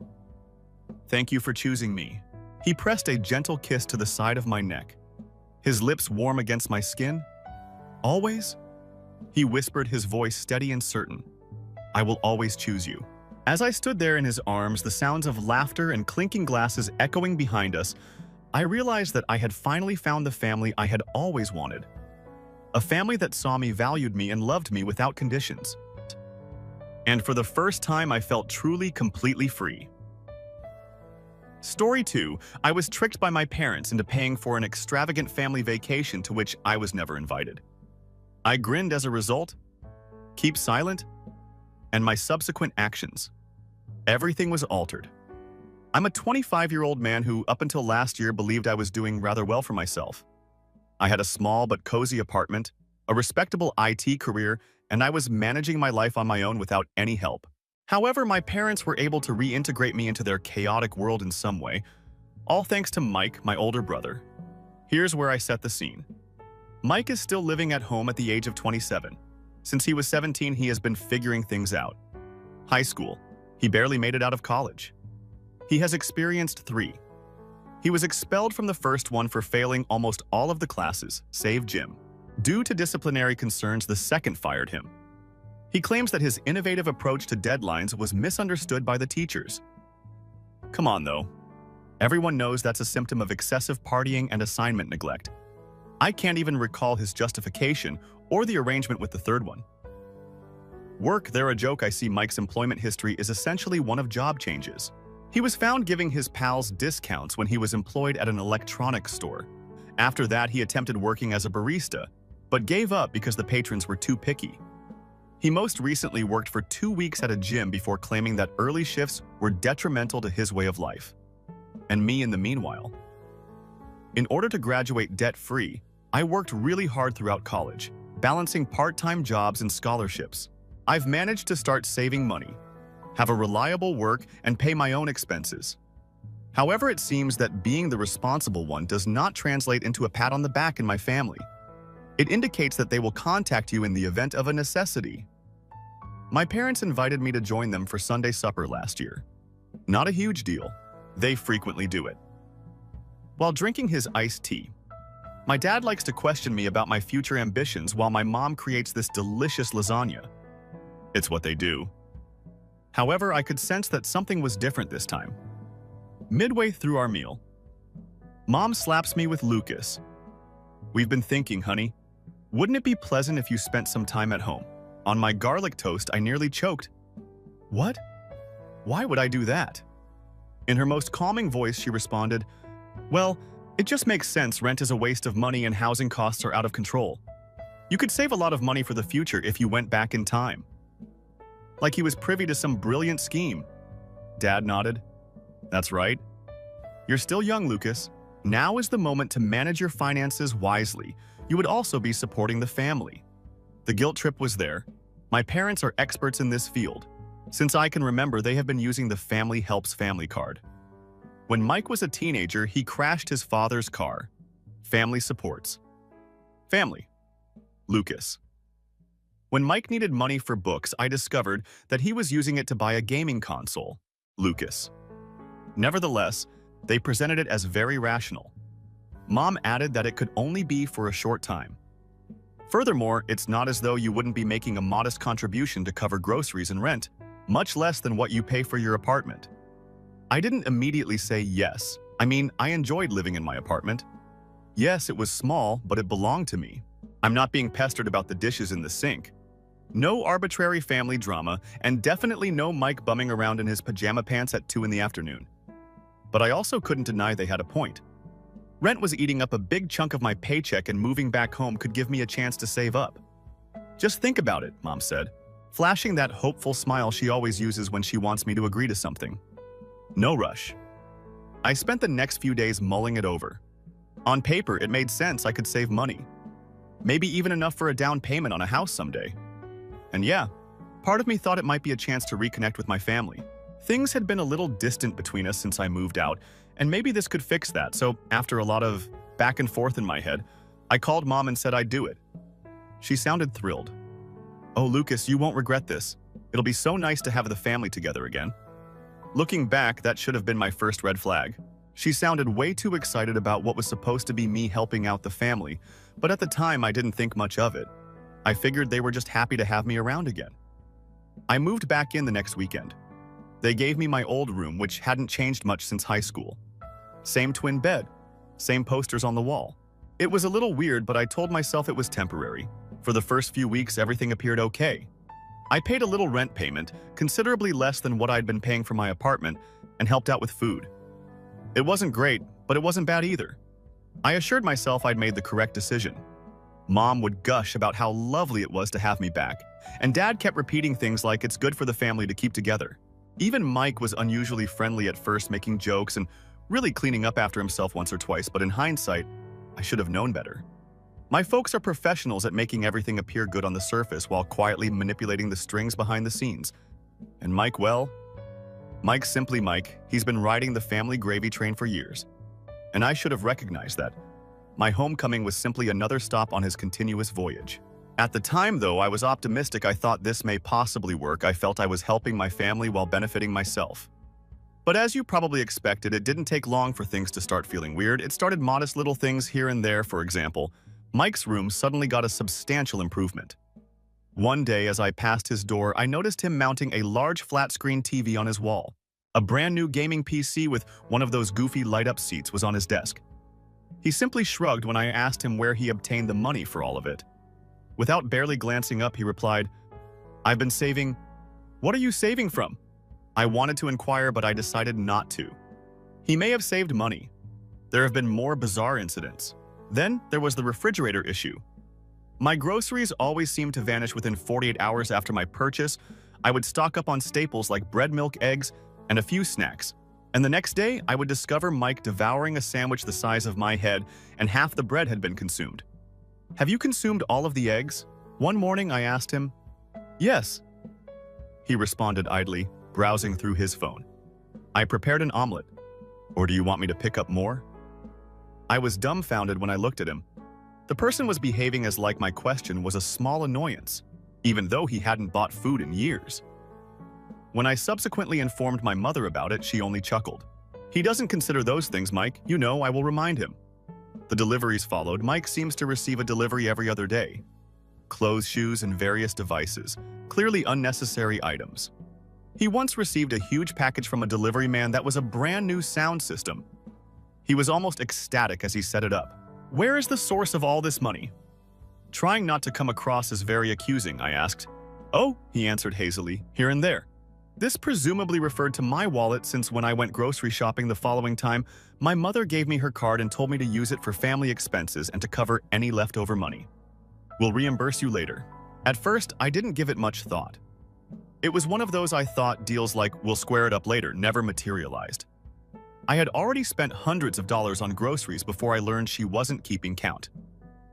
"Thank you for choosing me." He pressed a gentle kiss to the side of my neck, his lips warm against my skin. "Always?" he whispered, his voice steady and certain. "I will always choose you." As I stood there in his arms, the sounds of laughter and clinking glasses echoing behind us, I realized that I had finally found the family I had always wanted. A family that saw me, valued me, and loved me without conditions. And for the first time, I felt truly, completely free. Story 2. I was tricked by my parents into paying for an extravagant family vacation to which I was never invited. I grinned as a result, keep silent, and my subsequent actions. Everything was altered. I'm a 25-year-old man who, up until last year, believed I was doing rather well for myself. I had a small but cozy apartment, a respectable IT career, and I was managing my life on my own without any help. However, my parents were able to reintegrate me into their chaotic world in some way, all thanks to Mike, my older brother. Here's where I set the scene. Mike is still living at home at the age of 27. Since he was 17, he has been figuring things out. High school. He barely made it out of college. He has experienced 3. He was expelled from the first one for failing almost all of the classes, save gym. Due to disciplinary concerns, the second fired him. He claims that his innovative approach to deadlines was misunderstood by the teachers. Come on, though. Everyone knows that's a symptom of excessive partying and assignment neglect. I can't even recall his justification or the arrangement with the third one. Work, they're a joke. I see Mike's employment history is essentially one of job changes. He was found giving his pals discounts when he was employed at an electronics store. After that, he attempted working as a barista, but gave up because the patrons were too picky. He most recently worked for 2 weeks at a gym before claiming that early shifts were detrimental to his way of life. And me in the meanwhile. In order to graduate debt-free, I worked really hard throughout college, balancing part-time jobs and scholarships. I've managed to start saving money, have a reliable work, and pay my own expenses. However, it seems that being the responsible one does not translate into a pat on the back in my family. It indicates that they will contact you in the event of a necessity. My parents invited me to join them for Sunday supper last year. Not a huge deal. They frequently do it. While drinking his iced tea, My dad likes to question me about my future ambitions while my mom creates this delicious lasagna. It's what they do. However, I could sense that something was different this time. Midway through our meal, Mom slaps me with Lucas. "We've been thinking, honey. Wouldn't it be pleasant if you spent some time at home?" On my garlic toast, I nearly choked. "What? Why would I do that?" In her most calming voice, she responded, "Well, it just makes sense. Rent is a waste of money and housing costs are out of control. You could save a lot of money for the future if you went back in time." Like he was privy to some brilliant scheme. Dad nodded. "That's right. You're still young, Lucas. Now is the moment to manage your finances wisely. You would also be supporting the family." The guilt trip was there. My parents are experts in this field. Since I can remember, they have been using the Family Helps Family card. When Mike was a teenager, he crashed his father's car. Family supports. Family. Lucas. When Mike needed money for books, I discovered that he was using it to buy a gaming console. Lucas. Nevertheless, they presented it as very rational. Mom added that it could only be for a short time. Furthermore, it's not as though you wouldn't be making a modest contribution to cover groceries and rent, much less than what you pay for your apartment. I didn't immediately say yes. I mean, I enjoyed living in my apartment. Yes, it was small, but it belonged to me. I'm not being pestered about the dishes in the sink. No arbitrary family drama, and definitely no Mike bumming around in his pajama pants at 2 in the afternoon. But I also couldn't deny they had a point. Rent was eating up a big chunk of my paycheck, and moving back home could give me a chance to save up. "Just think about it," Mom said, flashing that hopeful smile she always uses when she wants me to agree to something. No rush. I spent the next few days mulling it over. On paper, it made sense I could save money. Maybe even enough for a down payment on a house someday. And yeah, part of me thought it might be a chance to reconnect with my family. Things had been a little distant between us since I moved out, and maybe this could fix that. So after a lot of back and forth in my head, I called Mom and said I'd do it. She sounded thrilled. "Oh, Lucas, you won't regret this. It'll be so nice to have the family together again." Looking back, that should have been my first red flag. She sounded way too excited about what was supposed to be me helping out the family, but at the time I didn't think much of it. I figured they were just happy to have me around again. I moved back in the next weekend. They gave me my old room, which hadn't changed much since high school. Same twin bed, same posters on the wall. It was a little weird, but I told myself it was temporary. For the first few weeks, everything appeared okay. I paid a little rent payment, considerably less than what I'd been paying for my apartment, and helped out with food. It wasn't great, but it wasn't bad either. I assured myself I'd made the correct decision. Mom would gush about how lovely it was to have me back, and Dad kept repeating things like it's good for the family to keep together. Even Mike was unusually friendly at first, making jokes and really cleaning up after himself once or twice, but in hindsight, I should have known better. My folks are professionals at making everything appear good on the surface while quietly manipulating the strings behind the scenes. And Mike, well, Mike's simply Mike. He's been riding the family gravy train for years. And I should have recognized that. My homecoming was simply another stop on his continuous voyage. At the time, though, I was optimistic. I thought this may possibly work. I felt I was helping my family while benefiting myself. But as you probably expected, it didn't take long for things to start feeling weird. It started modest little things here and there. For example, Mike's room suddenly got a substantial improvement. One day, as I passed his door, I noticed him mounting a large flat-screen TV on his wall. A brand new gaming PC with one of those goofy light-up seats was on his desk. He simply shrugged when I asked him where he obtained the money for all of it. Without barely glancing up, he replied, "I've been saving." "What are you saving from?" I wanted to inquire, but I decided not to. He may have saved money. There have been more bizarre incidents. Then there was the refrigerator issue. My groceries always seemed to vanish within 48 hours after my purchase. I would stock up on staples like bread, milk, eggs, and a few snacks. And the next day, I would discover Mike devouring a sandwich the size of my head, and half the bread had been consumed. "Have you consumed all of the eggs?" One morning, I asked him. "Yes," he responded idly, browsing through his phone. "I prepared an omelet. Or do you want me to pick up more?" I was dumbfounded when I looked at him. The person was behaving as like my question was a small annoyance, even though he hadn't bought food in years. When I subsequently informed my mother about it, she only chuckled. "He doesn't consider those things, Mike. You know, I will remind him." The deliveries followed. Mike seems to receive a delivery every other day. Clothes, shoes, and various devices, clearly unnecessary items. He once received a huge package from a delivery man that was a brand new sound system. He was almost ecstatic as he set it up. Where is the source of all this money? Trying not to come across as very accusing, I asked. Oh, he answered hazily, here and there. This presumably referred to my wallet, since when I went grocery shopping the following time, my mother gave me her card and told me to use it for family expenses and to cover any leftover money. We'll reimburse you later. At first, I didn't give it much thought. It was one of those I thought deals like we'll square it up later never materialized. I had already spent hundreds of dollars on groceries before I learned she wasn't keeping count.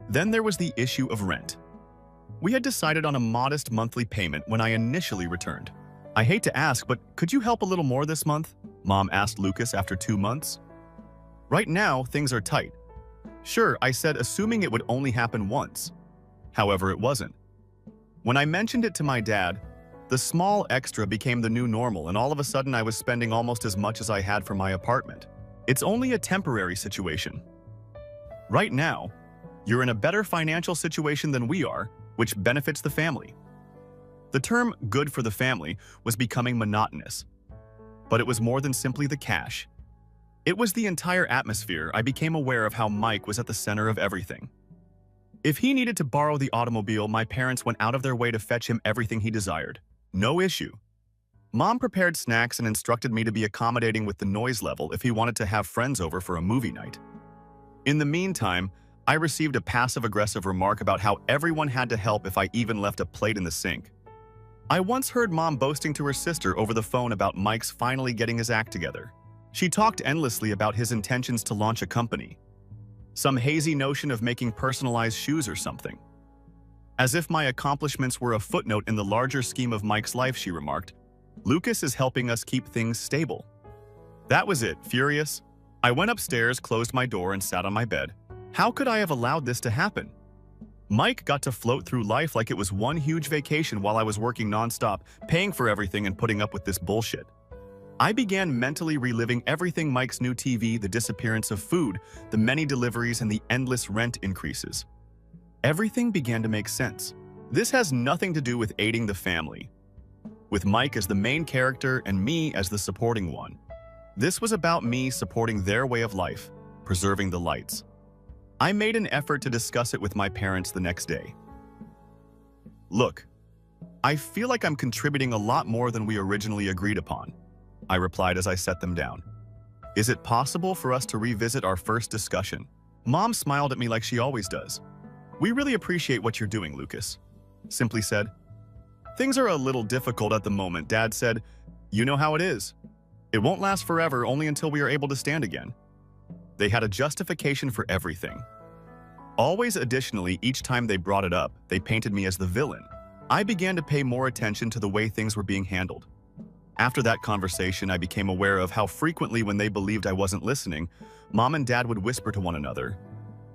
Then there was the issue of rent. We had decided on a modest monthly payment when I initially returned. I hate to ask, but could you help a little more this month? Mom asked Lucas after 2 months. Right now, things are tight. Sure, I said, assuming it would only happen once. However, it wasn't. When I mentioned it to my dad, the small extra became the new normal, and all of a sudden I was spending almost as much as I had for my apartment. It's only a temporary situation. Right now, you're in a better financial situation than we are, which benefits the family. The term good for the family was becoming monotonous. But it was more than simply the cash. It was the entire atmosphere. I became aware of how Mike was at the center of everything. If he needed to borrow the automobile, my parents went out of their way to fetch him everything he desired. No issue. Mom prepared snacks and instructed me to be accommodating with the noise level if he wanted to have friends over for a movie night. In the meantime, I received a passive-aggressive remark about how everyone had to help if I even left a plate in the sink. I once heard Mom boasting to her sister over the phone about Mike's finally getting his act together. She talked endlessly about his intentions to launch a company. Some hazy notion of making personalized shoes or something. As if my accomplishments were a footnote in the larger scheme of Mike's life, she remarked, Lucas is helping us keep things stable. That was it, furious. I went upstairs, closed my door, and sat on my bed. How could I have allowed this to happen? Mike got to float through life like it was one huge vacation while I was working nonstop, paying for everything and putting up with this bullshit. I began mentally reliving everything: Mike's new TV, the disappearance of food, the many deliveries, and the endless rent increases. Everything began to make sense. This has nothing to do with aiding the family, with Mike as the main character and me as the supporting one. This was about me supporting their way of life, preserving the lights. I made an effort to discuss it with my parents the next day. Look, I feel like I'm contributing a lot more than we originally agreed upon, I replied as I set them down. Is it possible for us to revisit our first discussion? Mom smiled at me like she always does. We really appreciate what you're doing, Lucas, simply said. Things are a little difficult at the moment, Dad said. You know how it is. It won't last forever, only until we are able to stand again. They had a justification for everything. Always additionally, each time they brought it up, they painted me as the villain. I began to pay more attention to the way things were being handled. After that conversation, I became aware of how frequently, when they believed I wasn't listening, Mom and Dad would whisper to one another.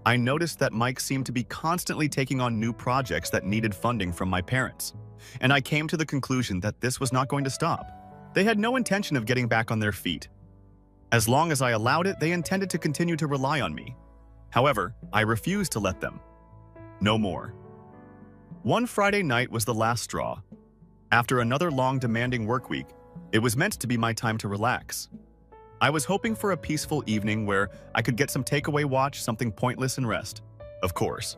I noticed that Mike seemed to be constantly taking on new projects that needed funding from my parents, and I came to the conclusion that this was not going to stop. They had no intention of getting back on their feet. As long as I allowed it, they intended to continue to rely on me. However, I refused to let them. No more. One Friday night was the last straw. After another long, demanding work week, it was meant to be my time to relax. I was hoping for a peaceful evening where I could get some takeaway, watch something pointless, and rest. Of course.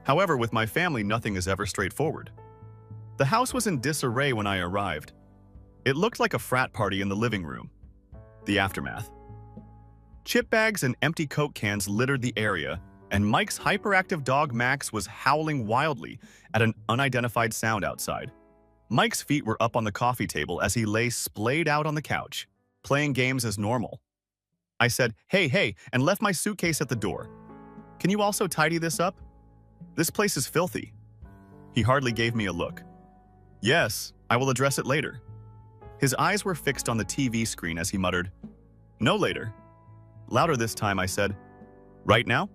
However, with my family, nothing is ever straightforward. The house was in disarray when I arrived. It looked like a frat party in the living room. The aftermath. Chip bags and empty Coke cans littered the area, and Mike's hyperactive dog Max was howling wildly at an unidentified sound outside. Mike's feet were up on the coffee table as he lay splayed out on the couch, playing games as normal. I said, hey, and left my suitcase at the door. Can you also tidy this up? This place is filthy. He hardly gave me a look. Yes, I will address it later. His eyes were fixed on the TV screen as he muttered, no later. Louder this time, I said, right now?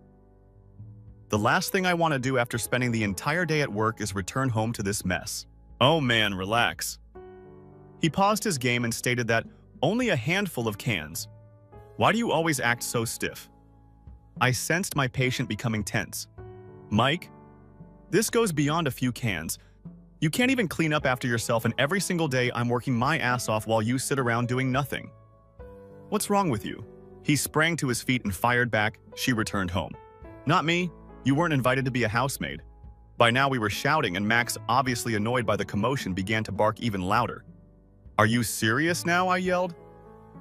The last thing I want to do after spending the entire day at work is return home to this mess. Oh man, relax. He paused his game and stated that only a handful of cans. Why do you always act so stiff? I sensed my patient becoming tense. Mike, this goes beyond a few cans. You can't even clean up after yourself, and every single day I'm working my ass off while you sit around doing nothing. What's wrong with you? He sprang to his feet and fired back. She returned home. Not me. You weren't invited to be a housemaid. By now we were shouting, and Max, obviously annoyed by the commotion, began to bark even louder. Are you serious now? I yelled.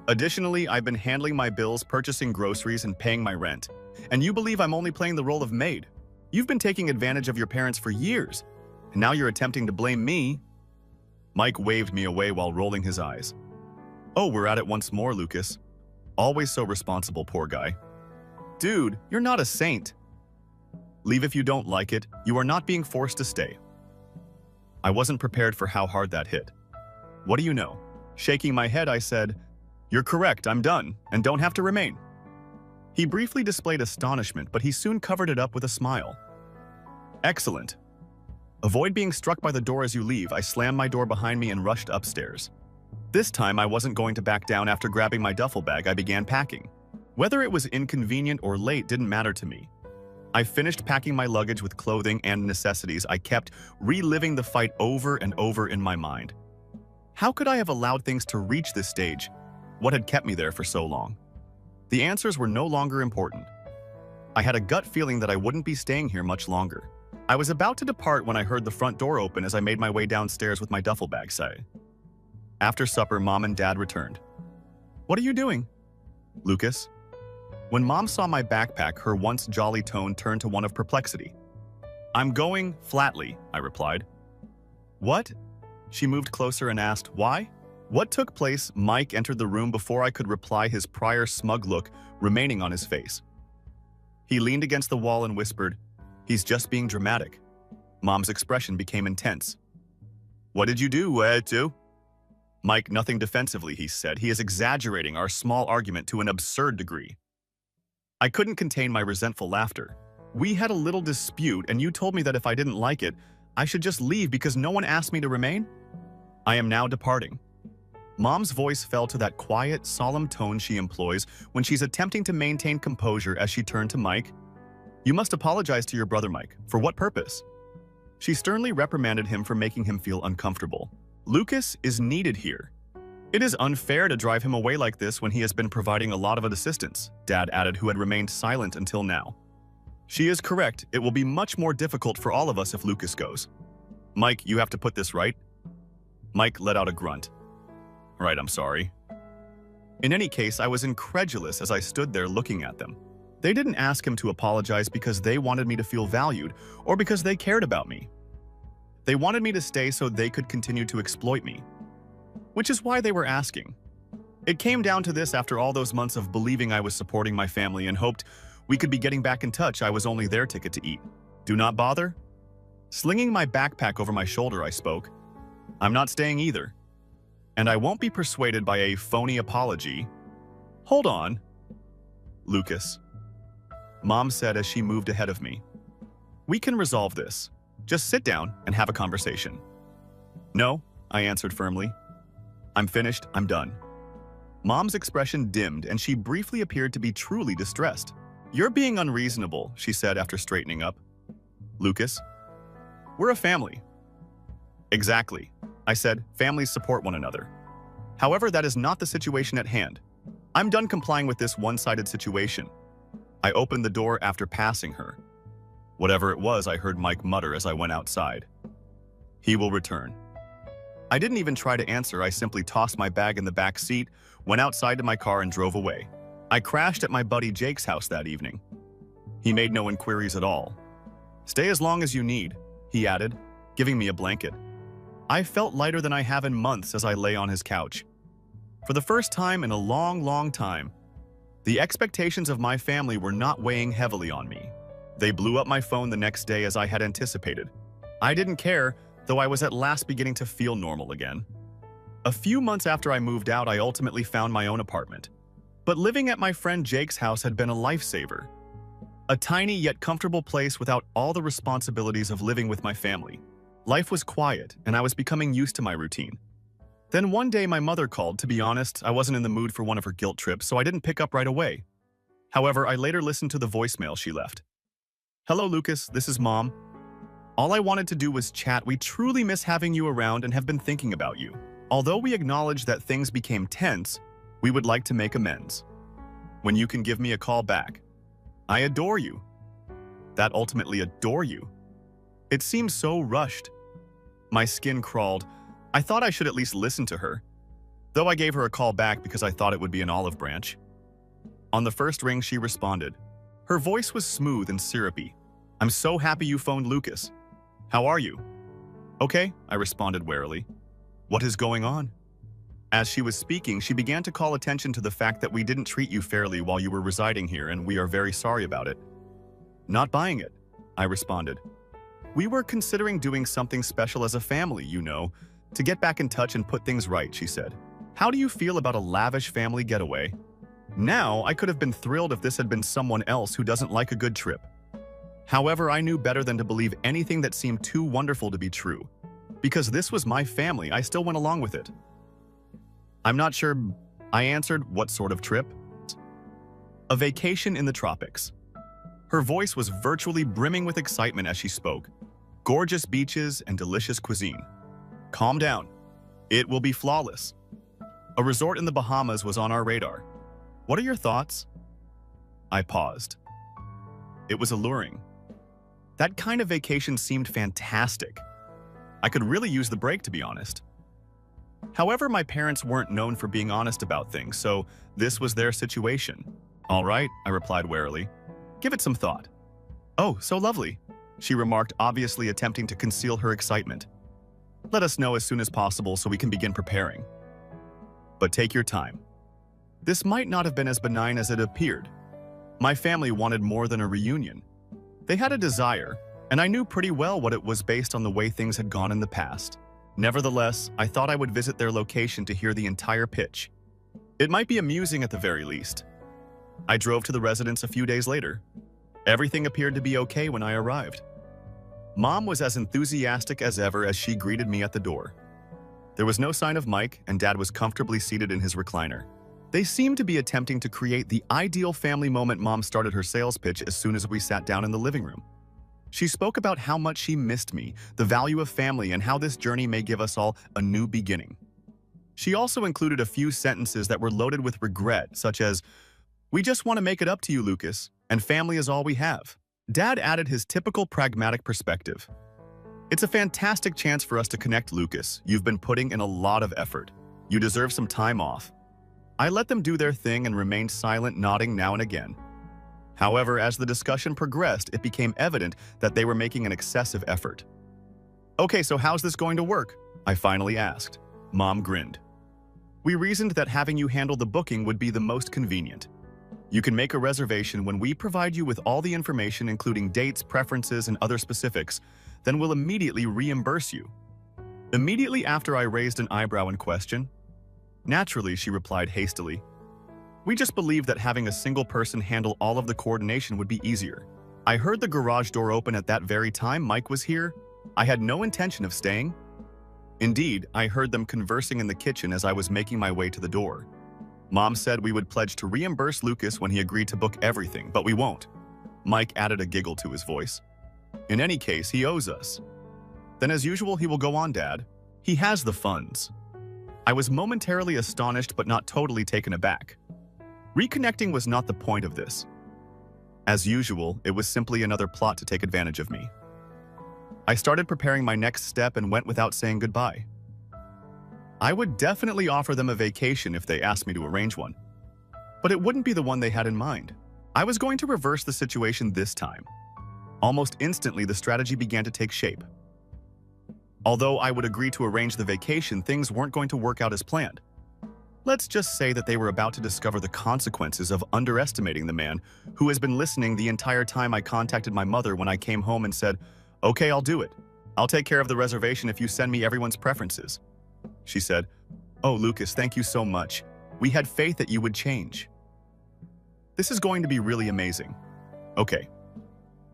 Additionally, I've been handling my bills, purchasing groceries, and paying my rent. And you believe I'm only playing the role of maid? You've been taking advantage of your parents for years, and now you're attempting to blame me? Mike waved me away while rolling his eyes. Oh, we're at it once more, Lucas. Always so responsible, poor guy. Dude, you're not a saint. Leave if you don't like it. You are not being forced to stay. I wasn't prepared for how hard that hit. What do you know? Shaking my head, I said, You're correct, I'm done, and don't have to remain. He briefly displayed astonishment, but he soon covered it up with a smile. Excellent. Avoid being struck by the door as you leave. I slammed my door behind me and rushed upstairs. This time, I wasn't going to back down. After grabbing my duffel bag, I began packing. Whether it was inconvenient or late didn't matter to me. I finished packing my luggage with clothing and necessities. I kept reliving the fight over and over in my mind. How could I have allowed things to reach this stage? What had kept me there for so long? The answers were no longer important. I had a gut feeling that I wouldn't be staying here much longer. I was about to depart when I heard the front door open as I made my way downstairs with my duffel bag. After supper, Mom and Dad returned. What are you doing? Lucas? When Mom saw my backpack, her once jolly tone turned to one of perplexity. I'm going flatly, I replied. What? She moved closer and asked, why? What took place? Mike entered the room before I could reply, his prior smug look remaining on his face. He leaned against the wall and whispered, He's just being dramatic. Mom's expression became intense. What did you do, Mike, nothing defensively, he said. He is exaggerating our small argument to an absurd degree. I couldn't contain my resentful laughter. We had a little dispute, and you told me that if I didn't like it, I should just leave because no one asked me to remain? I am now departing. Mom's voice fell to that quiet, solemn tone she employs when she's attempting to maintain composure as she turned to Mike. You must apologize to your brother, Mike. For what purpose? She sternly reprimanded him for making him feel uncomfortable. Lucas is needed here. It is unfair to drive him away like this when he has been providing a lot of assistance, Dad added, who had remained silent until now. She is correct. It will be much more difficult for all of us if Lucas goes. Mike, you have to put this right. Mike let out a grunt. Right, I'm sorry. In any case, I was incredulous as I stood there looking at them. They didn't ask him to apologize because they wanted me to feel valued or because they cared about me. They wanted me to stay so they could continue to exploit me. Which is why they were asking. It came down to this after all those months of believing I was supporting my family and hoped we could be getting back in touch. I was only their ticket to eat. Do not bother? Slinging my backpack over my shoulder, I spoke. I'm not staying either. And I won't be persuaded by a phony apology. Hold on. Lucas. Mom said as she moved ahead of me. We can resolve this. Just sit down and have a conversation. No, I answered firmly. I'm finished, I'm done. Mom's expression dimmed and she briefly appeared to be truly distressed. You're being unreasonable, she said after straightening up. Lucas, we're a family. Exactly, I said, families support one another. However, that is not the situation at hand. I'm done complying with this one-sided situation. I opened the door after passing her. Whatever it was, I heard Mike mutter as I went outside. He will return. I didn't even try to answer. I simply tossed my bag in the back seat, went outside to my car and drove away. I crashed at my buddy Jake's house that evening. He made no inquiries at all. Stay as long as you need, he added, giving me a blanket. I felt lighter than I have in months as I lay on his couch. For the first time in a long, long time, the expectations of my family were not weighing heavily on me. They blew up my phone the next day as I had anticipated. I didn't care, though I was at last beginning to feel normal again. A few months after I moved out, I ultimately found my own apartment. But living at my friend Jake's house had been a lifesaver. A tiny yet comfortable place without all the responsibilities of living with my family. Life was quiet, and I was becoming used to my routine. Then one day my mother called. To be honest, I wasn't in the mood for one of her guilt trips, so I didn't pick up right away. However, I later listened to the voicemail she left. "Hello, Lucas. This is Mom. All I wanted to do was chat. We truly miss having you around and have been thinking about you. Although we acknowledge that things became tense, we would like to make amends. When you can give me a call back. I adore you." That ultimately adore you. It seemed so rushed. My skin crawled. I thought I should at least listen to her, though I gave her a call back because I thought it would be an olive branch. On the first ring, she responded. Her voice was smooth and syrupy. "I'm so happy you phoned Lucas. How are you?" "Okay," I responded warily. "What is going on?" As she was speaking, she began to call attention to the fact that we didn't treat you fairly while you were residing here, and we are very sorry about it. "Not buying it," I responded. "We were considering doing something special as a family, you know, to get back in touch and put things right," she said. "How do you feel about a lavish family getaway?" Now, I could have been thrilled if this had been someone else who doesn't like a good trip. However, I knew better than to believe anything that seemed too wonderful to be true. Because this was my family, I still went along with it. "I'm not sure," I answered. "What sort of trip?" "A vacation in the tropics." Her voice was virtually brimming with excitement as she spoke. "Gorgeous beaches and delicious cuisine. Calm down. It will be flawless. A resort in the Bahamas was on our radar. What are your thoughts?" I paused. It was alluring. That kind of vacation seemed fantastic. I could really use the break, to be honest. However, my parents weren't known for being honest about things, so this was their situation. "All right," I replied warily. "Give it some thought." "Oh, so lovely," she remarked, obviously attempting to conceal her excitement. "Let us know as soon as possible so we can begin preparing. But take your time. This might not have been as benign as it appeared. My family wanted more than a reunion. They had a desire, and I knew pretty well what it was based on the way things had gone in the past. Nevertheless, I thought I would visit their location to hear the entire pitch. It might be amusing at the very least." I drove to the residence a few days later. Everything appeared to be okay when I arrived. Mom was as enthusiastic as ever as she greeted me at the door. There was no sign of Mike, and Dad was comfortably seated in his recliner. They seemed to be attempting to create the ideal family moment. Mom started her sales pitch as soon as we sat down in the living room. She spoke about how much she missed me, the value of family, and how this journey may give us all a new beginning. She also included a few sentences that were loaded with regret, such as, "We just want to make it up to you, Lucas, and family is all we have." Dad added his typical pragmatic perspective. "It's a fantastic chance for us to connect, Lucas. You've been putting in a lot of effort. You deserve some time off." I let them do their thing and remained silent, nodding now and again. However, as the discussion progressed, it became evident that they were making an excessive effort. "Okay, so how's this going to work?" I finally asked. Mom grinned. "We reasoned that having you handle the booking would be the most convenient. You can make a reservation when we provide you with all the information, including dates, preferences, and other specifics, then we'll immediately reimburse you." Immediately after, I raised an eyebrow in question. "Naturally," she replied hastily. "We just believed that having a single person handle all of the coordination would be easier. I heard the garage door open at that very time Mike was here. I had no intention of staying. Indeed, I heard them conversing in the kitchen as I was making my way to the door. Mom said we would pledge to reimburse Lucas when he agreed to book everything, but we won't." Mike added a giggle to his voice. "In any case, he owes us." "Then as usual, he will go on, Dad. He has the funds." I was momentarily astonished but not totally taken aback. Reconnecting was not the point of this. As usual, it was simply another plot to take advantage of me. I started preparing my next step and went without saying goodbye. I would definitely offer them a vacation if they asked me to arrange one. But it wouldn't be the one they had in mind. I was going to reverse the situation this time. Almost instantly, the strategy began to take shape. Although I would agree to arrange the vacation, things weren't going to work out as planned. Let's just say that they were about to discover the consequences of underestimating the man who has been listening the entire time I contacted my mother when I came home and said, "Okay, I'll do it. I'll take care of the reservation if you send me everyone's preferences." She said, "Oh, Lucas, thank you so much. We had faith that you would change. This is going to be really amazing." Okay,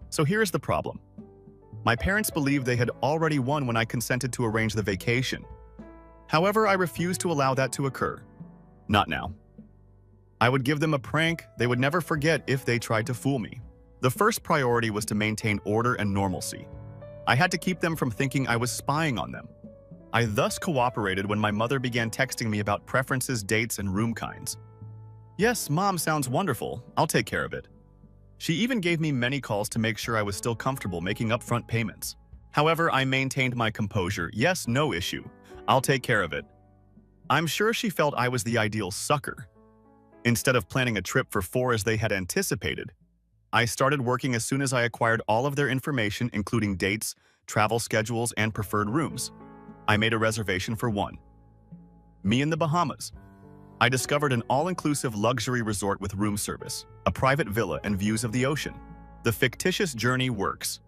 so here's the problem. My parents believed they had already won when I consented to arrange the vacation. However, I refused to allow that to occur. Not now. I would give them a prank they would never forget if they tried to fool me. The first priority was to maintain order and normalcy. I had to keep them from thinking I was spying on them. I thus cooperated when my mother began texting me about preferences, dates, and room kinds. Yes, Mom sounds wonderful. I'll take care of it. She even gave me many calls to make sure I was still comfortable making upfront payments. However, I maintained my composure. Yes, no issue. I'll take care of it. I'm sure she felt I was the ideal sucker. Instead of planning a trip for 4 as they had anticipated, I started working as soon as I acquired all of their information, including dates, travel schedules, and preferred rooms. I made a reservation for 1. Me in the Bahamas. I discovered an all-inclusive luxury resort with room service, a private villa, and views of the ocean. The fictitious journey works.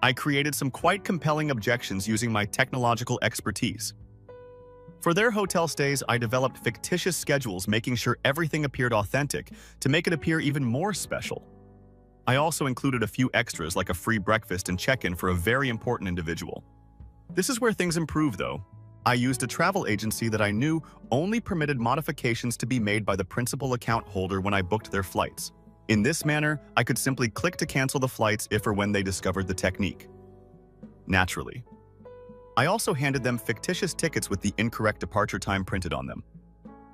I created some quite compelling objections using my technological expertise. For their hotel stays, I developed fictitious schedules, making sure everything appeared authentic to make it appear even more special. I also included a few extras like a free breakfast and check-in for a very important individual. This is where things improve, though. I used a travel agency that I knew only permitted modifications to be made by the principal account holder when I booked their flights. In this manner, I could simply click to cancel the flights if or when they discovered the technique. Naturally. I also handed them fictitious tickets with the incorrect departure time printed on them.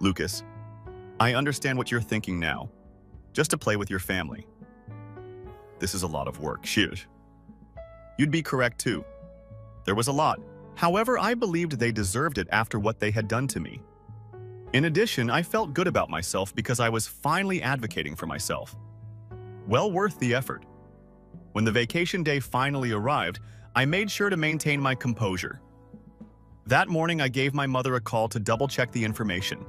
Lucas, I understand what you're thinking now. Just to play with your family. This is a lot of work. Shit. You'd be correct too. There was a lot. However, I believed they deserved it after what they had done to me. In addition, I felt good about myself because I was finally advocating for myself. Well worth the effort. When the vacation day finally arrived, I made sure to maintain my composure. That morning, I gave my mother a call to double-check the information.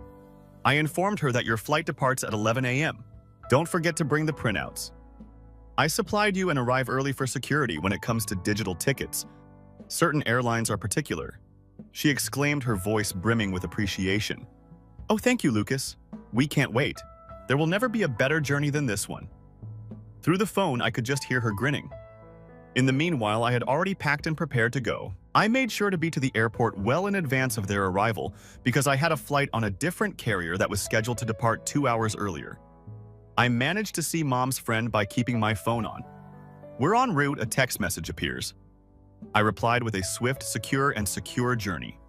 I informed her that your flight departs at 11 a.m. Don't forget to bring the printouts. I supplied you and arrive early for security when it comes to digital tickets. Certain airlines are particular. She exclaimed, her voice brimming with appreciation. Oh, thank you, Lucas. We can't wait. There will never be a better journey than this one. Through the phone, I could just hear her grinning. In the meanwhile, I had already packed and prepared to go. I made sure to be to the airport well in advance of their arrival because I had a flight on a different carrier that was scheduled to depart 2 hours earlier. I managed to see Mom's friend by keeping my phone on. We're en route, a text message appears. I replied with a swift, secure journey.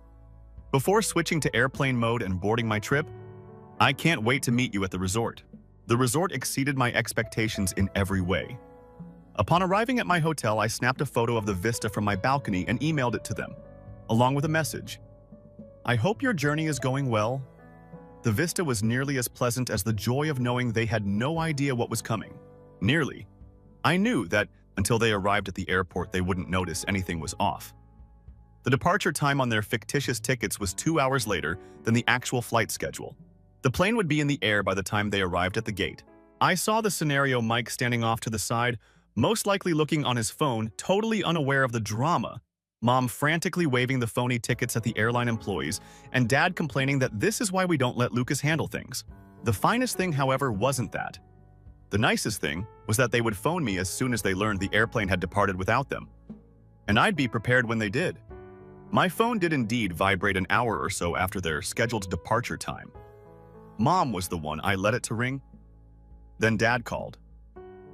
Before switching to airplane mode and boarding my trip, I can't wait to meet you at the resort. The resort exceeded my expectations in every way. Upon arriving at my hotel, I snapped a photo of the vista from my balcony and emailed it to them, along with a message. I hope your journey is going well. The vista was nearly as pleasant as the joy of knowing they had no idea what was coming. Nearly. I knew that until they arrived at the airport, they wouldn't notice anything was off. The departure time on their fictitious tickets was 2 hours later than the actual flight schedule. The plane would be in the air by the time they arrived at the gate. I saw the scenario: Mike standing off to the side, most likely looking on his phone, totally unaware of the drama. Mom frantically waving the phony tickets at the airline employees, and Dad complaining that this is why we don't let Lucas handle things. The finest thing, however, wasn't that. The nicest thing was that they would phone me as soon as they learned the airplane had departed without them. And I'd be prepared when they did. My phone did indeed vibrate an hour or so after their scheduled departure time. Mom was the one I let it to ring. Then Dad called.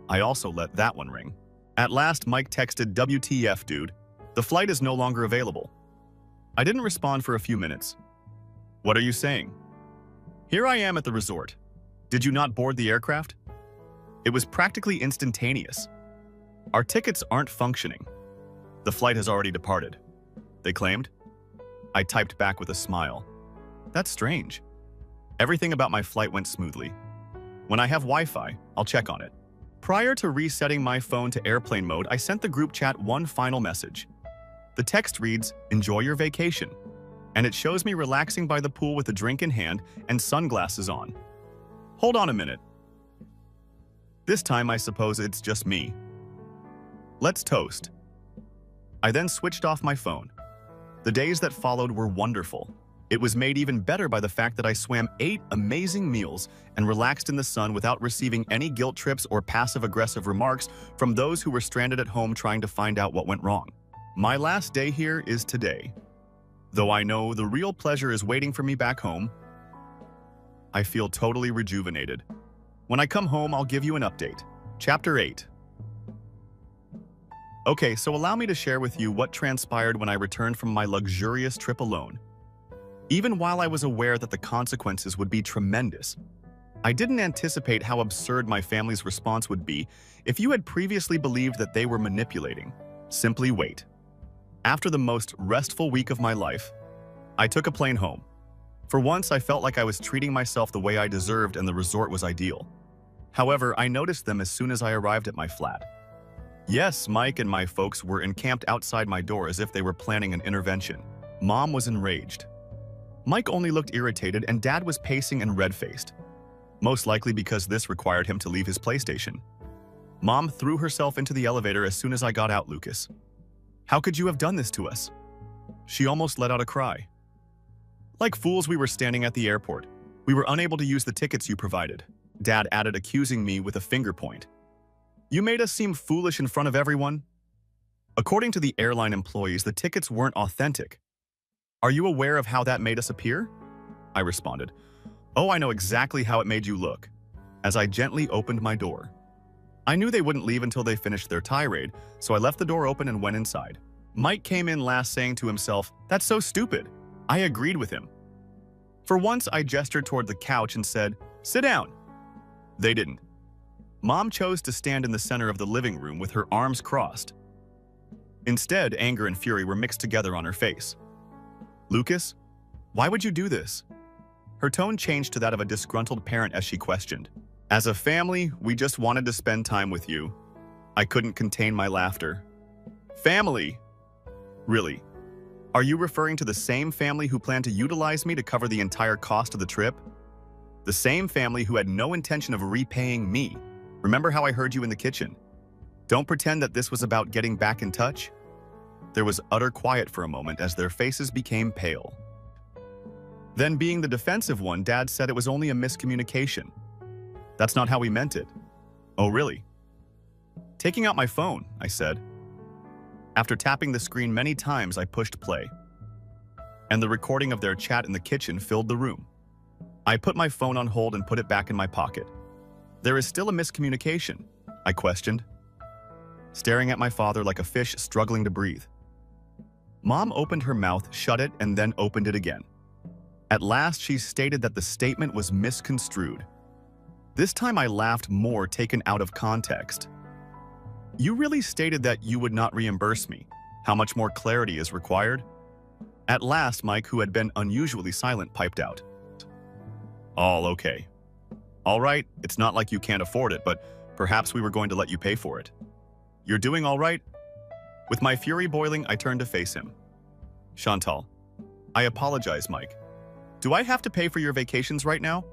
I also let that one ring. At last, Mike texted, "WTF, dude. The flight is no longer available." I didn't respond for a few minutes. "What are you saying?" "Here I am at the resort. Did you not board the aircraft?" It was practically instantaneous. "Our tickets aren't functioning. The flight has already departed," they claimed. I typed back with a smile. "That's strange. Everything about my flight went smoothly. When I have Wi-Fi, I'll check on it." Prior to resetting my phone to airplane mode, I sent the group chat one final message. The text reads, "Enjoy your vacation," and it shows me relaxing by the pool with a drink in hand and sunglasses on. Hold on a minute. This time I suppose it's just me. Let's toast. I then switched off my phone. The days that followed were wonderful. It was made even better by the fact that I swam 8 amazing meals and relaxed in the sun without receiving any guilt trips or passive-aggressive remarks from those who were stranded at home trying to find out what went wrong. My last day here is today. Though I know the real pleasure is waiting for me back home, I feel totally rejuvenated. When I come home, I'll give you an update. Chapter 8. Okay, so allow me to share with you what transpired when I returned from my luxurious trip alone. Even while I was aware that the consequences would be tremendous, I didn't anticipate how absurd my family's response would be if you had previously believed that they were manipulating. Simply wait. After the most restful week of my life, I took a plane home. For once, I felt like I was treating myself the way I deserved and the resort was ideal. However, I noticed them as soon as I arrived at my flat. Yes, Mike and my folks were encamped outside my door as if they were planning an intervention. Mom was enraged. Mike only looked irritated and Dad was pacing and red-faced. Most likely because this required him to leave his PlayStation. Mom threw herself into the elevator as soon as I got out, Lucas. How could you have done this to us? She almost let out a cry. Like fools, we were standing at the airport. We were unable to use the tickets you provided. Dad added, accusing me with a finger point. You made us seem foolish in front of everyone. According to the airline employees, the tickets weren't authentic. Are you aware of how that made us appear? I responded. Oh, I know exactly how it made you look. As I gently opened my door. I knew they wouldn't leave until they finished their tirade, so I left the door open and went inside. Mike came in last saying to himself, "That's so stupid." I agreed with him. For once, I gestured toward the couch and said, "Sit down." They didn't. Mom chose to stand in the center of the living room with her arms crossed. Instead, anger and fury were mixed together on her face. Lucas, why would you do this? Her tone changed to that of a disgruntled parent as she questioned. As a family, we just wanted to spend time with you. I couldn't contain my laughter. Family? Really? Are you referring to the same family who planned to utilize me to cover the entire cost of the trip? The same family who had no intention of repaying me. Remember how I heard you in the kitchen? Don't pretend that this was about getting back in touch. There was utter quiet for a moment as their faces became pale. Then, being the defensive one, Dad said it was only a miscommunication. That's not how we meant it. Oh, really? Taking out my phone, I said. After tapping the screen many times, I pushed play. And the recording of their chat in the kitchen filled the room. I put my phone on hold and put it back in my pocket. There is still a miscommunication, I questioned, staring at my father like a fish struggling to breathe. Mom opened her mouth, shut it, and then opened it again. At last, she stated that the statement was misconstrued. This time I laughed more, taken out of context. You really stated that you would not reimburse me. How much more clarity is required? At last, Mike, who had been unusually silent, piped out. All okay. All right, it's not like you can't afford it, but perhaps we were going to let you pay for it. You're doing all right? With my fury boiling, I turned to face him. Chantal, I apologize, Mike. Do I have to pay for your vacations right now?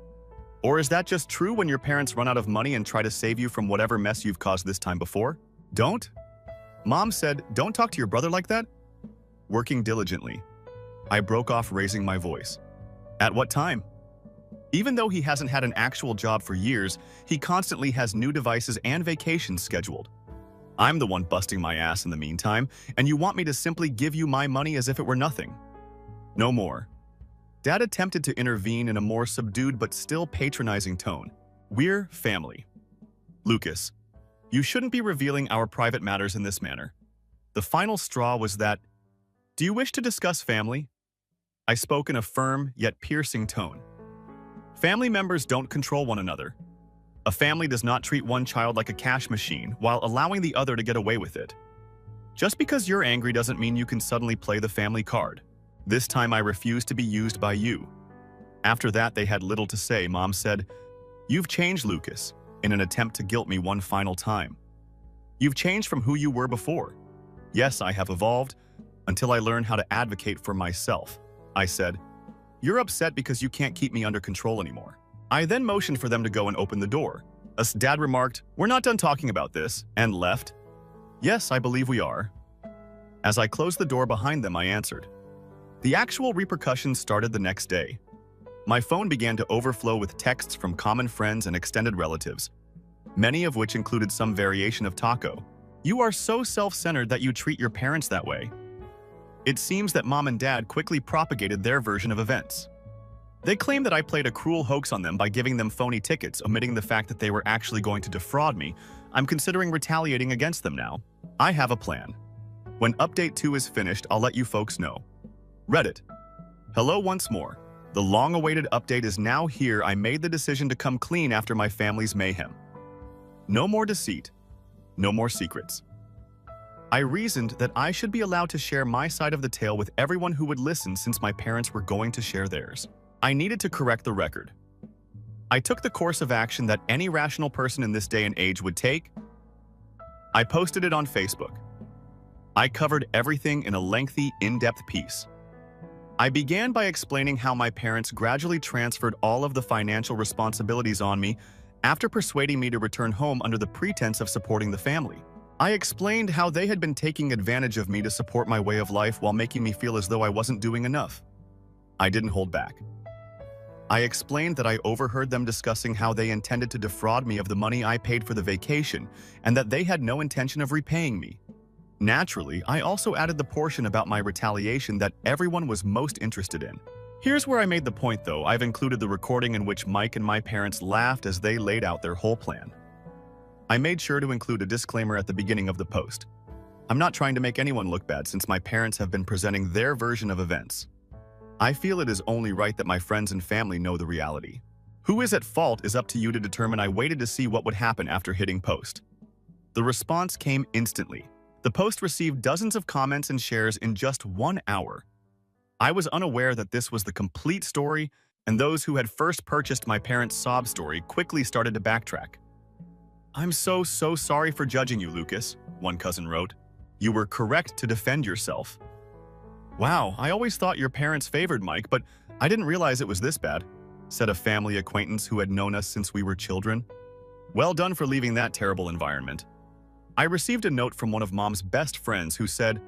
Or is that just true when your parents run out of money and try to save you from whatever mess you've caused this time before? Don't? Mom said, don't talk to your brother like that? Working diligently, I broke off, raising my voice. At what time? Even though he hasn't had an actual job for years, he constantly has new devices and vacations scheduled. I'm the one busting my ass in the meantime, and you want me to simply give you my money as if it were nothing. No more. Dad attempted to intervene in a more subdued but still patronizing tone. We're family. Lucas, you shouldn't be revealing our private matters in this manner. The final straw was that, do you wish to discuss family? I spoke in a firm yet piercing tone. Family members don't control one another. A family does not treat one child like a cash machine while allowing the other to get away with it. Just because you're angry doesn't mean you can suddenly play the family card. This time I refused to be used by you. After that, they had little to say. Mom said, "You've changed, Lucas," in an attempt to guilt me one final time. You've changed from who you were before. Yes, I have evolved until I learn how to advocate for myself. I said, you're upset because you can't keep me under control anymore. I then motioned for them to go and open the door. As Dad remarked, we're not done talking about this, and left. Yes, I believe we are. As I closed the door behind them, I answered. The actual repercussions started the next day. My phone began to overflow with texts from common friends and extended relatives, many of which included some variation of taco. You are so self-centered that you treat your parents that way. It seems that Mom and Dad quickly propagated their version of events. They claim that I played a cruel hoax on them by giving them phony tickets, omitting the fact that they were actually going to defraud me. I'm considering retaliating against them now. I have a plan. When Update 2 is finished, I'll let you folks know. Reddit. Hello once more. The long-awaited update is now here. I made the decision to come clean after my family's mayhem. No more deceit. No more secrets. I reasoned that I should be allowed to share my side of the tale with everyone who would listen since my parents were going to share theirs. I needed to correct the record. I took the course of action that any rational person in this day and age would take. I posted it on Facebook. I covered everything in a lengthy, in-depth piece. I began by explaining how my parents gradually transferred all of the financial responsibilities on me after persuading me to return home under the pretense of supporting the family. I explained how they had been taking advantage of me to support my way of life while making me feel as though I wasn't doing enough. I didn't hold back. I explained that I overheard them discussing how they intended to defraud me of the money I paid for the vacation and that they had no intention of repaying me. Naturally, I also added the portion about my retaliation that everyone was most interested in. Here's where I made the point though. I've included the recording in which Mike and my parents laughed as they laid out their whole plan. I made sure to include a disclaimer at the beginning of the post. I'm not trying to make anyone look bad since my parents have been presenting their version of events. I feel it is only right that my friends and family know the reality. Who is at fault is up to you to determine. I waited to see what would happen after hitting post. The response came instantly. The post received dozens of comments and shares in just 1 hour. I was unaware that this was the complete story, and those who had first purchased my parents' sob story quickly started to backtrack. "I'm so sorry for judging you, Lucas," one cousin wrote. "You were correct to defend yourself." "Wow, I always thought your parents favored Mike, but I didn't realize it was this bad," said a family acquaintance who had known us since we were children. "Well done for leaving that terrible environment." I received a note from one of Mom's best friends who said,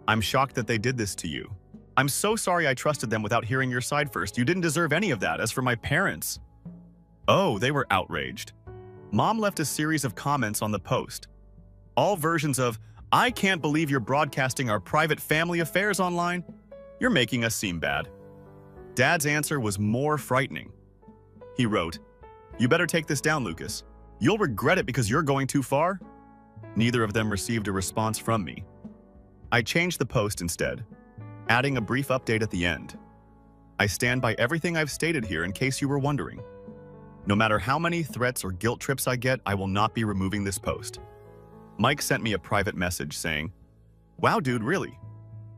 "I'm shocked that they did this to you. I'm so sorry I trusted them without hearing your side first. You didn't deserve any of that. As for my parents..." Oh, they were outraged. Mom left a series of comments on the post. All versions of, "I can't believe you're broadcasting our private family affairs online. You're making us seem bad." Dad's answer was more frightening. He wrote, "You better take this down, Lucas. You'll regret it because you're going too far." Neither of them received a response from me. I changed the post instead, adding a brief update at the end. I stand by everything I've stated here in case you were wondering. No matter how many threats or guilt trips I get, I will not be removing this post. Mike sent me a private message saying, "Wow, dude, really?"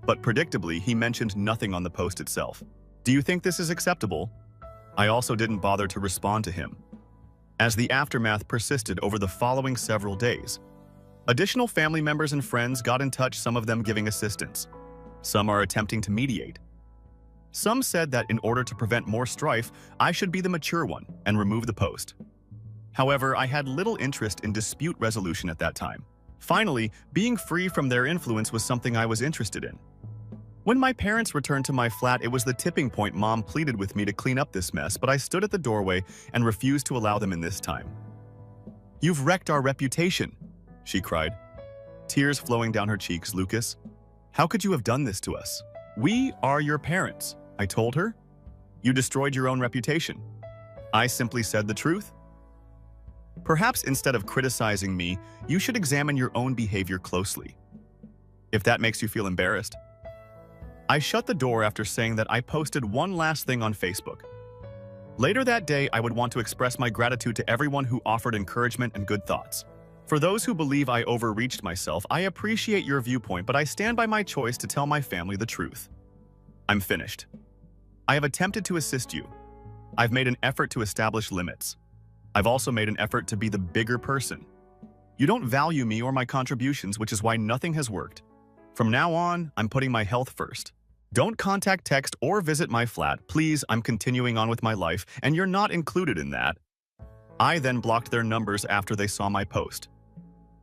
But predictably, he mentioned nothing on the post itself. "Do you think this is acceptable?" I also didn't bother to respond to him. As the aftermath persisted over the following several days, additional family members and friends got in touch, some of them giving assistance. Some are attempting to mediate. Some said that in order to prevent more strife, I should be the mature one and remove the post. However, I had little interest in dispute resolution at that time. Finally, being free from their influence was something I was interested in. When my parents returned to my flat, it was the tipping point. Mom pleaded with me to clean up this mess, but I stood at the doorway and refused to allow them in this time. "You've wrecked our reputation," she cried, tears flowing down her cheeks. "Lucas, how could you have done this to us? We are your parents," I told her. "You destroyed your own reputation." I simply said the truth. Perhaps instead of criticizing me, you should examine your own behavior closely. If that makes you feel embarrassed. I shut the door after saying that I posted one last thing on Facebook. Later that day, I would want to express my gratitude to everyone who offered encouragement and good thoughts. For those who believe I overreached myself, I appreciate your viewpoint, but I stand by my choice to tell my family the truth. I'm finished. I have attempted to assist you. I've made an effort to establish limits. I've also made an effort to be the bigger person. You don't value me or my contributions, which is why nothing has worked. From now on, I'm putting my health first. Don't contact, text, or visit my flat. Please, I'm continuing on with my life, and you're not included in that. I then blocked their numbers after they saw my post.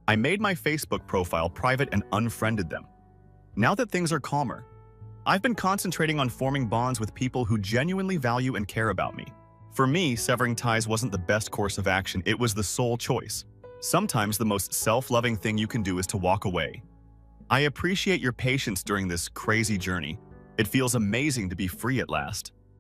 I made my Facebook profile private and unfriended them. Now that things are calmer, I've been concentrating on forming bonds with people who genuinely value and care about me. For me, severing ties wasn't the best course of action, it was the sole choice. Sometimes the most self-loving thing you can do is to walk away. I appreciate your patience during this crazy journey. It feels amazing to be free at last.